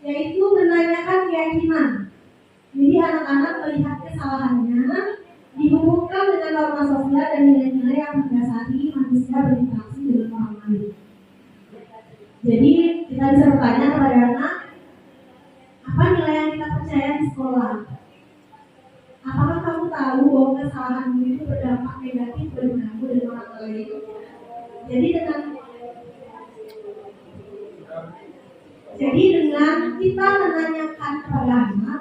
yaitu menanyakan keyakinan. Jadi anak-anak melihat kesalahannya dihubungkan dengan norma sosial dan nilai-nilai yang mendasari manusia berinteraksi dengan orang lain. Jadi kita bisa bertanya kepada anak, apa nilai yang kita percaya di sekolah? Apakah kamu tahu bahwa kesalahanmu itu berdampak negatif bagi kamu dan orang lain? Jadi dengan kita menanyakan kepada anak,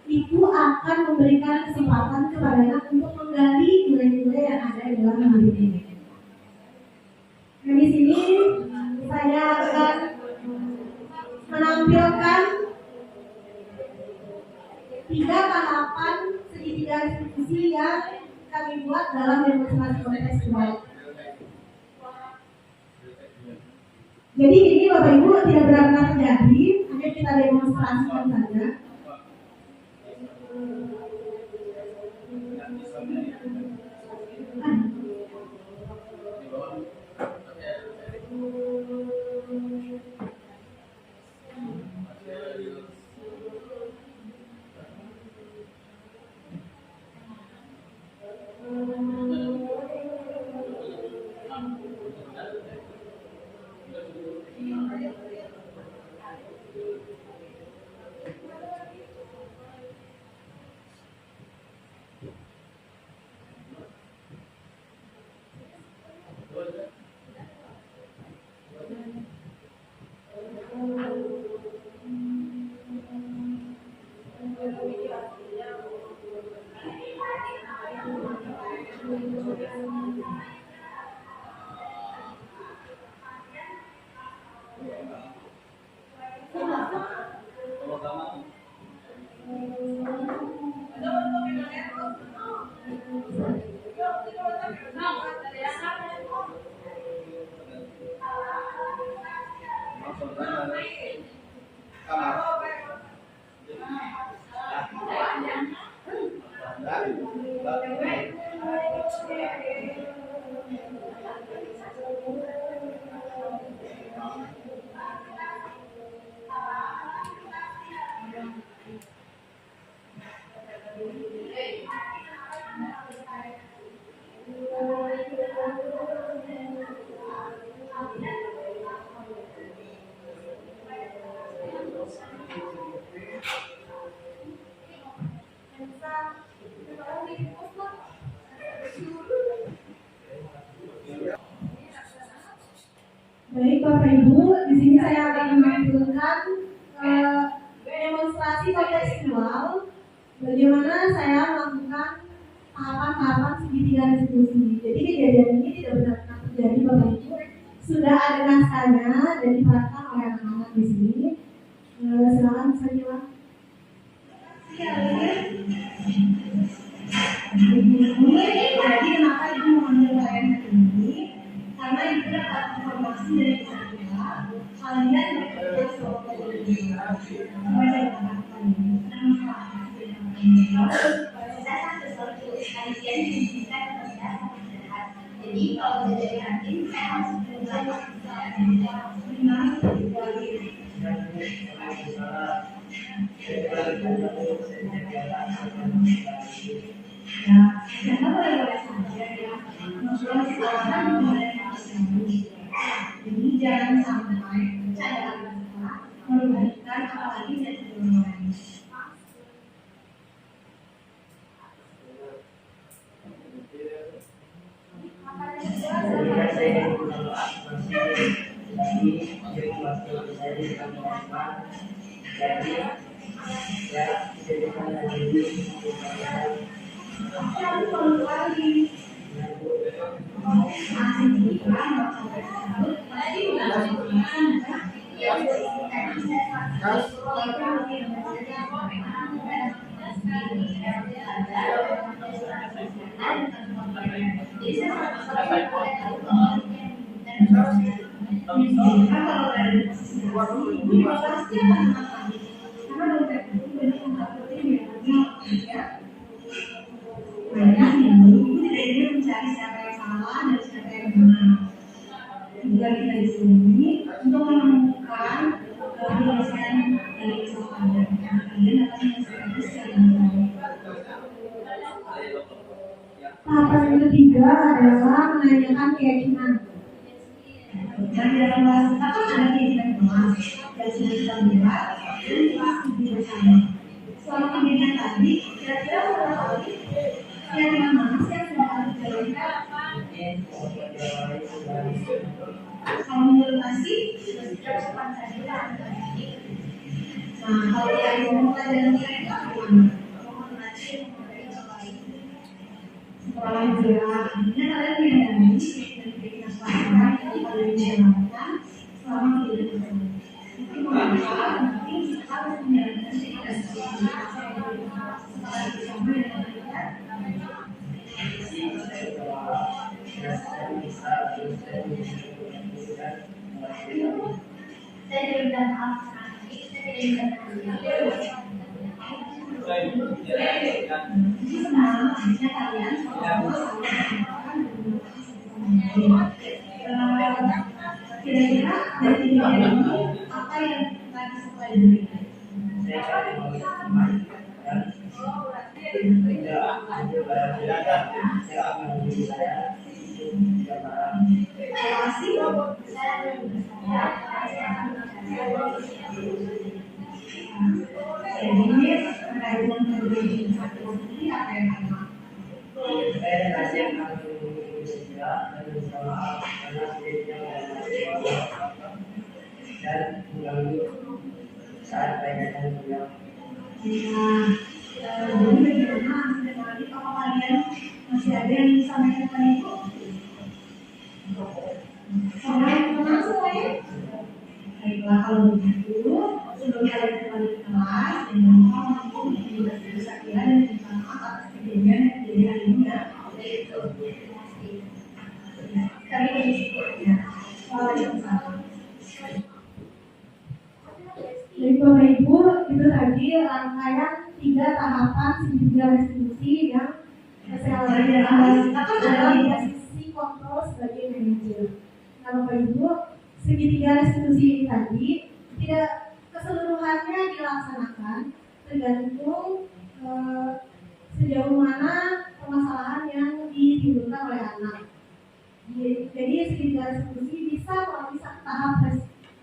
itu akan memberikan kesempatan kepada anak untuk menggali nilai-nilai yang ada di dalam dirinya. Nah di sini saya akan menampilkan 3 tahapan segitiga restitusi yang kami buat dalam demonstrasi kontekstual. Jadi ini Bapak Ibu tidak benar-benar terjadi, hanya kita demonstrasikan saja. Baik Bapak Ibu, di sini saya akan menampilkan demonstrasi kontekstual bagaimana saya melakukan tahapan-tahapan segitiga diskusi. Jadi kejadian ini tidak benar-benar terjadi Bapak Ibu. Sudah ada naskahnya dan diperhatikan oleh anak-anak di sini. Silakan bisa nyimak. Jadi kenapa ibu mengambil saya ini? Karena itu dapat informasi dari saya. Kalian bekerja jadi kalau jadi hakim saya harus jadi jangan sampai cadang merugikan apalagi dari orang lain. Mencari siapa yang salah dan siapa yang benar. Juga kita di sini untuk menemukan penyelesaian dari kesalahan dan kalian akan menyelesaikan secara baik. Tahapan yang ketiga adalah menanyakan keyakinan. Dan di dalam kelas kita kan ada keyakinan kelas dan sudah kita buat dan kita studi bersama. Selama keyakinan tadi, kira-kira beberapa kali keyakinan mana sih yang sudah kami jalankan? Kalau menurut Asi, sudah cepat saja. Nah, kalau yang mau pelajaran mereka bagaimana? Setelah jelas, ini kalian menyadari dan keyakinan pelajaran yang kalian jalankan selama kehidupan tersebut. Itu mengapa penting kita harus menjalankan keyakinan setelah bersama dengan kita. Saya juga minta maaf sekali. Saya tidak bisa sekarang maksudnya kalian kira-kira dari tiga ini apa yang kita bisa pelajari? Dan mengganggu saat banyak yang masih ada yang bisa menyampaikan itu? Baiklah, kalau begitu sebelum kalian kembali ke kelas, jangan lupa untuk bisa dan minta maaf atas kejadian yang terjadi hari ini ya. Kami bersyukur ya. Waalaikumsalam. Jadi Bapak Ibu, itu tadi rangkaian 3 tahapan segitiga restitusi yang saya lakukan dalam posisi kontrol sebagai manajer. Nah Bapak Ibu, segitiga restitusi ini tadi tidak keseluruhannya dilaksanakan, tergantung sejauh mana permasalahan yang ditimbulkan oleh anak. Jadi segitiga restitusi bisa melalui satu tahap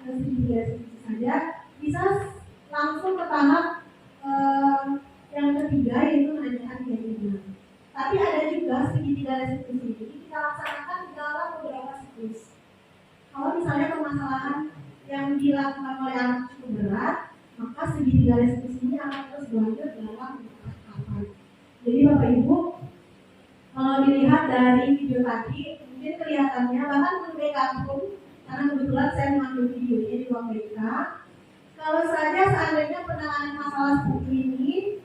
segitiga restitusi saja, bisa langsung ke tahap yang ketiga, yaitu menanyakan keyakinan. Tapi ada juga segitiga restitusi ini kita laksanakan dalam beberapa siklus. Kalau misalnya permasalahan yang dilakukan oleh anak cukup berat, maka segitiga restitusi ini akan terus berlanjut dalam beberapa tahapan. Jadi Bapak Ibu, kalau dilihat dari video tadi, mungkin kelihatannya bahkan guru BK pun, karena kebetulan saya mengambil videonya di ruang BK. Kalau saja seandainya penanganan masalah seperti ini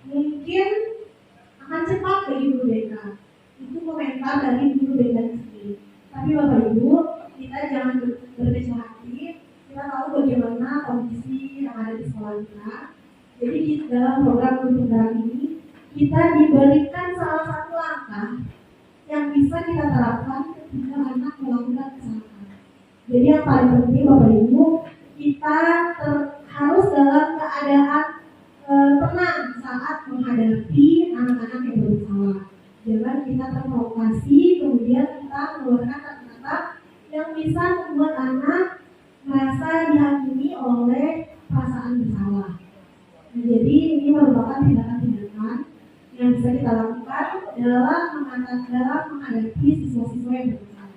mungkin akan cepat bagi guru BK. Itu komentar dari guru BK sendiri. Tapi Bapak Ibu, kita jangan berkecil hati. Kita tahu bagaimana kondisi yang ada di sekolah kita. Jadi dalam program guru penggerak ini kita diberikan salah satu langkah yang bisa kita terapkan ketika anak melakukan kesalahan. Jadi yang paling penting Bapak Ibu, kita harus dalam keadaan tenang saat menghadapi anak-anak yang bersalah. Jangan kita terprovokasi, kemudian kita mengeluarkan kata-kata yang bisa membuat anak merasa dihakimi oleh perasaan bersalah. Nah, jadi ini merupakan tindakan-tindakan yang bisa kita lakukan dalam menghadapi siswa-siswa yang bersalah.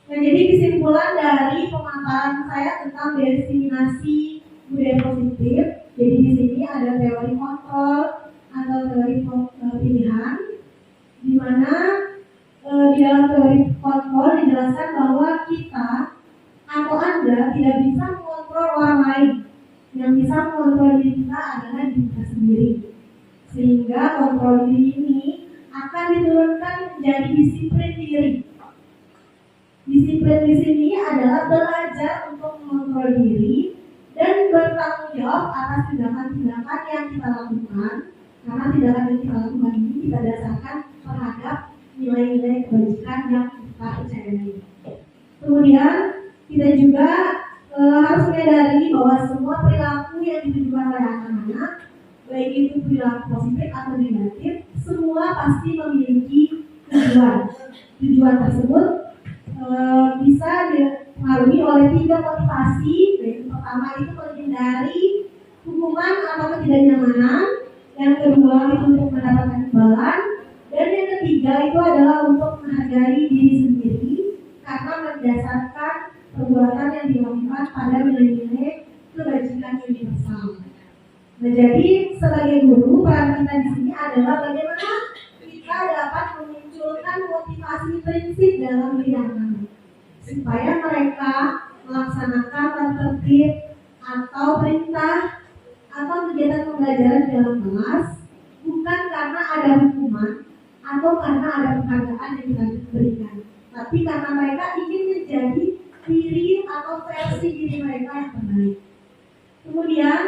Nah, jadi kesimpulan dari pemaparan saya tentang diseminasi budaya positif, jadi di sini ada teori kontrol atau teori pilihan, di mana di dalam teori kontrol dijelaskan bahwa kita atau Anda tidak bisa mengontrol orang lain. Yang bisa mengontrol diri kita adalah diri kita sendiri. Sehingga kontrol diri ini akan diturunkan menjadi disiplin diri. Disiplin di sini adalah belajar untuk mengontrol diri dan bertanggung jawab atas tindakan-tindakan yang kita lakukan. Karena tindakan yang kita lakukan ini kita dasarkan terhadap nilai-nilai kebajikan yang kita percayai. Kemudian kita juga harus menyadari bahwa semua perilaku yang ditujukan oleh anak-anak, baik itu perilaku positif atau negatif, semua pasti memiliki tujuan. Tujuan tersebut bisa dipengaruhi oleh 3 motivasi. Yaitu pertama itu menghindari hukuman atau ketidaknyamanan, yang kedua itu untuk mendapatkan imbalan, dan yang ketiga itu adalah untuk menghargai diri sendiri karena berdasarkan perbuatan yang dilakukan pada nilai-nilai kebajikan universal. Nah, jadi sebagai guru peran kita di sini adalah bagaimana kita dapat memunculkan motivasi prinsip dalam diri anak-anak supaya mereka melaksanakan tertib atau perintah atau kegiatan pembelajaran di dalam kelas bukan karena ada hukuman atau karena ada penghargaan yang kita berikan, tapi karena mereka ingin menjadi diri atau versi diri mereka yang terbaik. Kemudian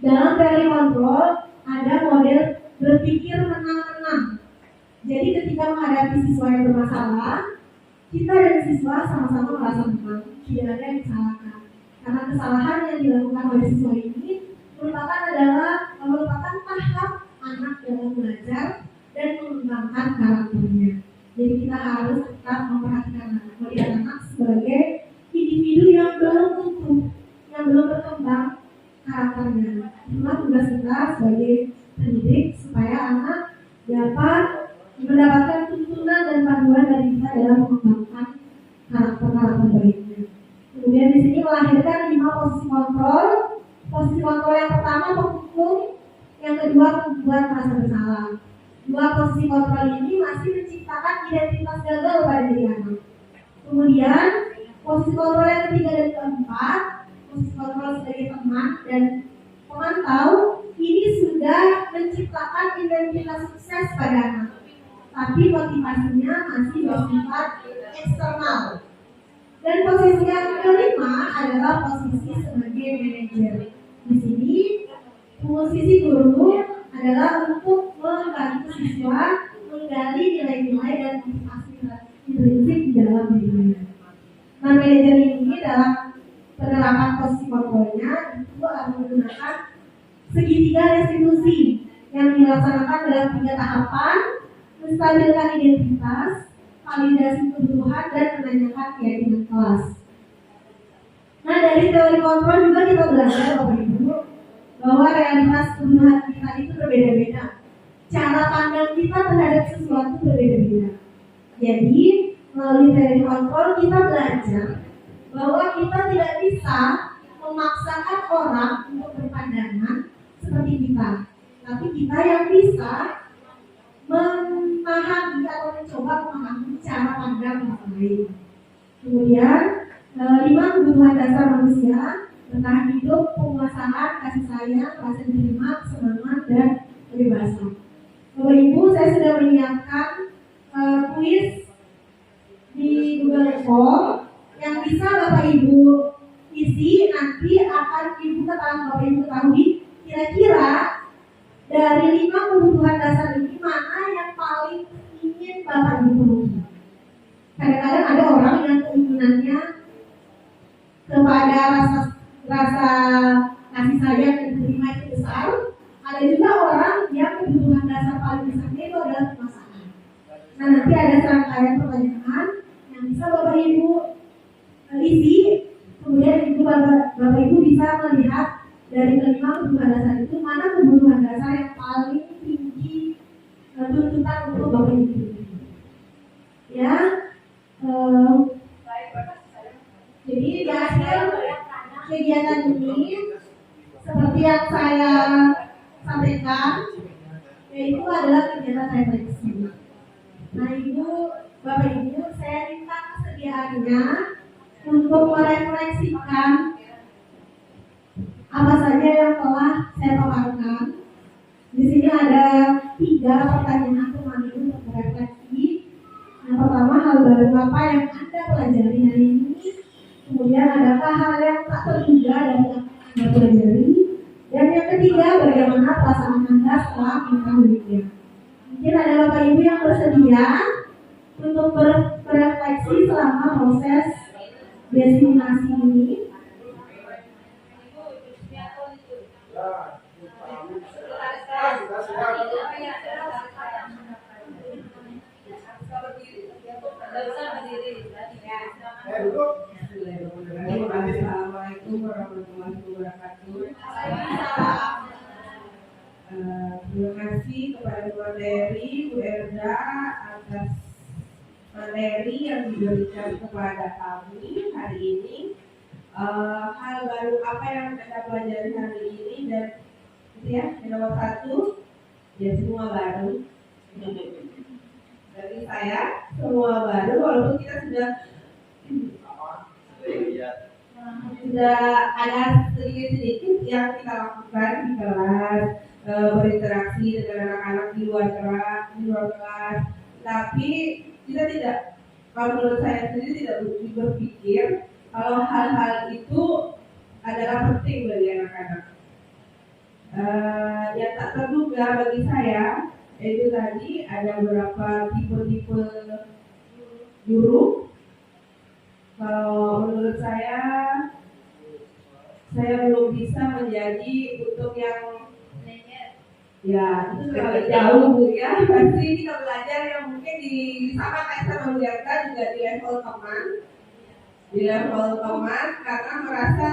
dalam value control ada model berpikir menang-menang. Jadi ketika menghadapi siswa yang bermasalah, kita dan siswa sama-sama merasa menang, tidak ada yang disalahkan. Karena kesalahan yang dilakukan oleh siswa ini merupakan tahap anak dalam belajar dan mengembangkan karakternya. Jadi kita harus tetap memperhatikan anak sebagai individu yang belum tumbuh, yang belum berkembang karakternya. Itulah tugas kita sebagai pendidik supaya anak dapat mendapatkan tuntunan dan panduan dari kita dalam mengembangkan karakter baiknya. Kemudian di sini melahirkan 5 posisi kontrol. Posisi kontrol yang pertama menghukum, yang kedua membuat merasa bersalah. 2 posisi kontrol ini masih menciptakan identitas gagal pada diri anak. Kemudian posisi kontrol yang ketiga dan keempat, posisi kontrol sebagai teman dan pemantau, ini sudah menciptakan identitas sukses pada anak. Tapi motivasinya masih bersifat eksternal. Dan posisi yang kelima adalah posisi sebagai manajer. Di sini posisi guru adalah untuk membantu siswa menggali nilai-nilai dan motivasi intrinsik di dalam dirinya. Nah, manajer ini dalam penerapan posisi kontrolnya itu akan menggunakan segitiga restitusi yang dilaksanakan dalam 3 tahapan: menstabilkan identitas, validasi kebutuhan, dan menanyakan keyakinan kelas. Nah, dari teori kontrol juga kita belajar Bapak Ibu bahwa realitas kebutuhan kita itu berbeda-beda. Cara pandang kita terhadap sesuatu berbeda-beda. Jadi, melalui teori kontrol kita belajar bahwa kita tidak bisa memaksakan orang untuk berpandangan seperti kita. Tapi kita yang bisa memahami atau mencoba memahami cara pandang orang lain. Kemudian 5 kebutuhan dasar manusia: bertahan hidup, penguasaan, kasih sayang, rasa diterima, semangat, dan kebebasan. Bapak Ibu, saya sudah menyiapkan kuis di Google Form yang bisa Bapak Ibu isi. Nanti akan Ibu Bapak Ibu ketahui kira-kira dari 5 kebutuhan dasar ini mana yang paling ingin Bapak Ibu penuhi. Kadang-kadang ada orang yang keinginannya kepada rasa kasih sayang dan terima itu besar. Ada juga orang yang kebutuhan dasar paling besarnya itu adalah kekuasaan. Nah, nanti ada serangkaian pertanyaan yang bisa Bapak Ibu isi. Kemudian Bapak Ibu bisa melihat dari kelima kebutuhan dasar itu mana kebutuhan dasar yang paling tinggi tuntutan untuk Bapak Ibu. Ya, jadi di akhir kegiatan ini seperti yang saya sampaikan, yaitu adalah kegiatan refleksi. Nah, Bapak Ibu, saya minta kesediaannya untuk merefleksikan apa saja yang telah saya paparkan. Di sini ada 3 pertanyaan teman-teman untuk merefleksi. Yang pertama, hal baru apa yang Anda pelajari hari ini? Kemudian, adakah hal yang tak terduga dari yang Anda pelajari? Dan yang ketiga, bagaimana perasaan Anda setelah mengetahuinya? Mungkin ada Bapak Ibu yang bersedia untuk berefleksi selama proses destinasi ini. Assalamualaikum warahmatullahi wabarakatuh. Terima kasih kepada Bu Dewi, Bu Erda atas materi yang diberikan kepada kami hari ini. Hal baru apa yang Anda pelajari hari ini? Dan itu ya, yang nomor 1, ya semua baru. Dari saya semua baru, walaupun kita sudah ada sedikit-sedikit yang kita lakukan di kelas, berinteraksi dengan anak-anak di luar kelas, tapi kita tidak kalau menurut saya sendiri tidak berpikir kalau hal-hal itu adalah penting bagi anak-anak. Yang tak terduga bagi saya itu tadi ada beberapa tipe-tipe guru. Kalau menurut saya belum bisa menjadi untuk yang ya itu terlalu jauh ya. Pasti kita belajar yang mungkin sama kayak sama Bianca juga di level teman karena merasa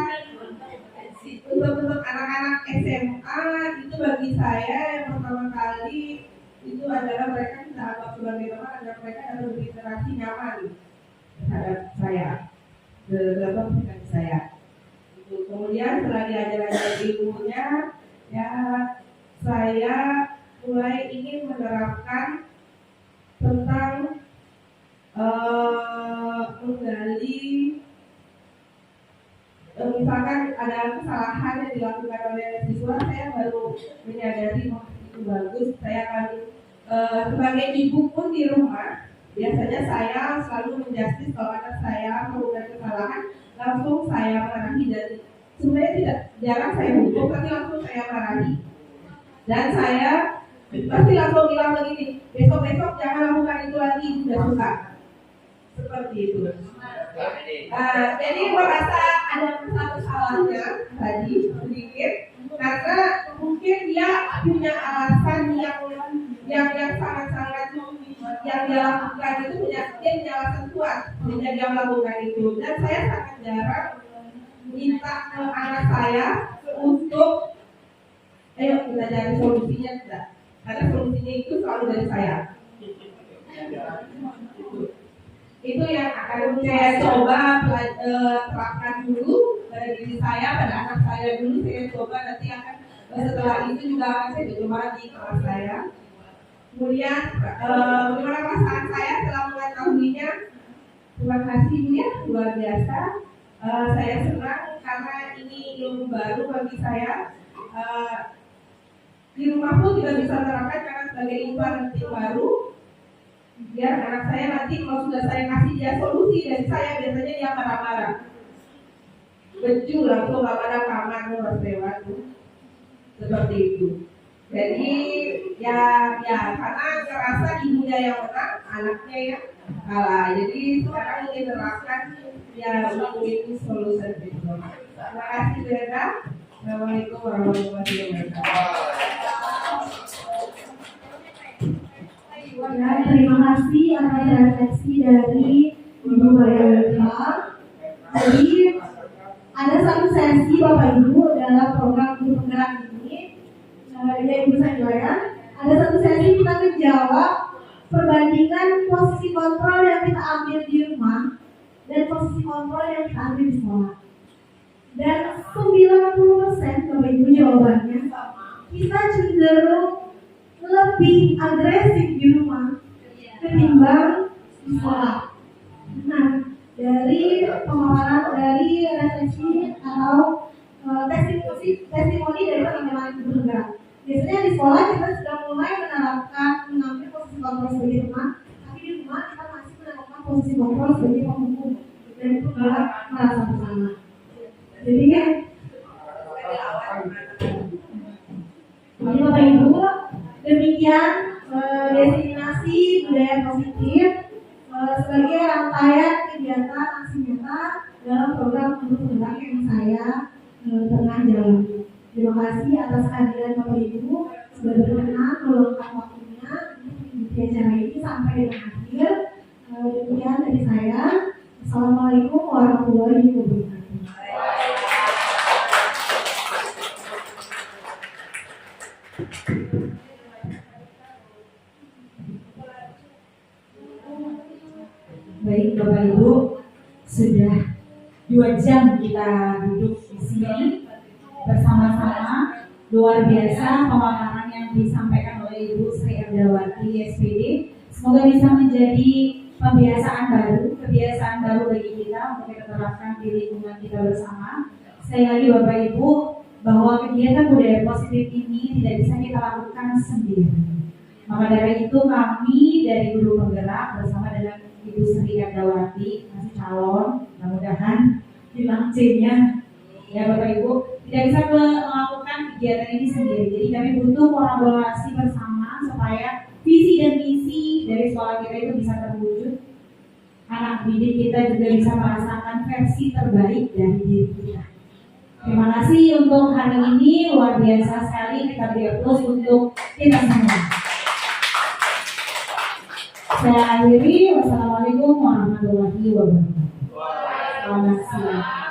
untuk anak-anak SMA itu bagi saya yang pertama kali itu adalah mereka kita anggap sebagai teman agar mereka dapat berinteraksi nyaman terhadap saya, dalam dengan saya. Kemudian setelah diajar ilmunya, ya saya mulai ingin menerapkan tentang menggali misalkan ada kesalahan yang dilakukan oleh siswa, saya baru menyadari itu bagus. Saya akan sebagai ibu pun di rumah biasanya saya selalu menjustis kalau anak saya melakukan kesalahan, langsung saya marahi dan sebenarnya tidak jarang saya hukum, tapi langsung saya marahi dan saya pasti langsung bilang begini, besok jangan lakukan itu lagi, sudah suka seperti itu. Jadi merasa ada kesalahannya tadi sedikit karena mungkin dia punya alasan yang sangat-sangat yang dia lakukan itu dia punya alasan kuat sehingga dia melakukan itu, dan saya sangat jarang minta ke anak saya untuk ayo kita cari solusinya, tidak, karena solusinya itu selalu dari saya. Itu yang akan saya coba terapkan dulu pada diri saya, pada anak saya dulu. Saya coba nanti akan setelah itu juga akan saya coba di kelas saya. Kemudian bagaimana perasaan saya setelah mengetahuinya? Terima kasih Bu ya, luar biasa. Saya senang karena ini ilmu baru bagi saya. Di rumah pun tidak bisa terapkan karena sebagai ibu parenting baru. Biar anak saya nanti kalau sudah saya kasih dia solusi dari saya, biasanya dia marah-marah. Beju langsung gak pada kamar harus lewat tuh. Seperti itu. Jadi ya karena ngerasa ibunya yang menang, anaknya yang kalah. Jadi sekarang ingin terapkan ya win-win solution itu. Terima kasih Brenda. Assalamualaikum warahmatullahi wabarakatuh. Ya, terima kasih atas refleksi dari Ibu Bayangka. Jadi ada satu sesi Bapak Ibu dalam program guru penggerak ini, ya Ibu saya, ada satu sesi kita menjawab perbandingan posisi kontrol yang kita ambil di rumah dan posisi kontrol yang kita ambil di sekolah. Dan 90% Bapak Ibu jawabannya kita cenderung lebih agresif di rumah ketimbang di sekolah. Nah, dari pemaparan dari refleksi atau testimoni dari teman-teman bergerak, biasanya di sekolah kita sudah mulai menerapkan mengambil posisi kontrol sebagai teman, tapi di rumah kita masih menerapkan posisi kontrol sebagai penghukum, dan itu adalah merasa bersama. Jadi kan, jadi Bapak Ibu, demikian destinasi budaya positif sebagai rangkaian kegiatan aksi nyata dalam program guru penggerak yang saya tengah jalani. Terima kasih atas kehadiran Bapak Ibu sudah berkenan meluangkan waktunya untuk mengikuti acara ini sampai dengan akhir. Demikian dari saya. Assalamualaikum warahmatullahi wabarakatuh. Baik Bapak Ibu, sudah 2 jam kita duduk di sini bersama-sama. Luar biasa pemaparan yang disampaikan oleh Ibu Sri Erdawati SPD. Semoga bisa menjadi kebiasaan baru bagi kita untuk kita terapkan di lingkungan kita bersama. Sekali lagi Bapak Ibu, bahwa kegiatan budaya positif ini tidak bisa kita lakukan sendiri. Maka dari itu kami dari Guru Penggerak bersama dengan Ibu Sri Erdawati masih calon, mudah-mudahan hilang C-nya. Ya Bapak Ibu, tidak bisa melakukan kegiatan ini sendiri. Jadi kami butuh kolaborasi bersama supaya visi dan misi dari sekolah kita itu bisa terwujud. Anak didik kita juga bisa merasakan versi terbaik dari diri kita. Terima kasih untuk hari ini, luar biasa sekali. Kita beri aplaus untuk kita semua. Saya akhiri, wassalamualaikum warahmatullahi wabarakatuh. Selamat siang.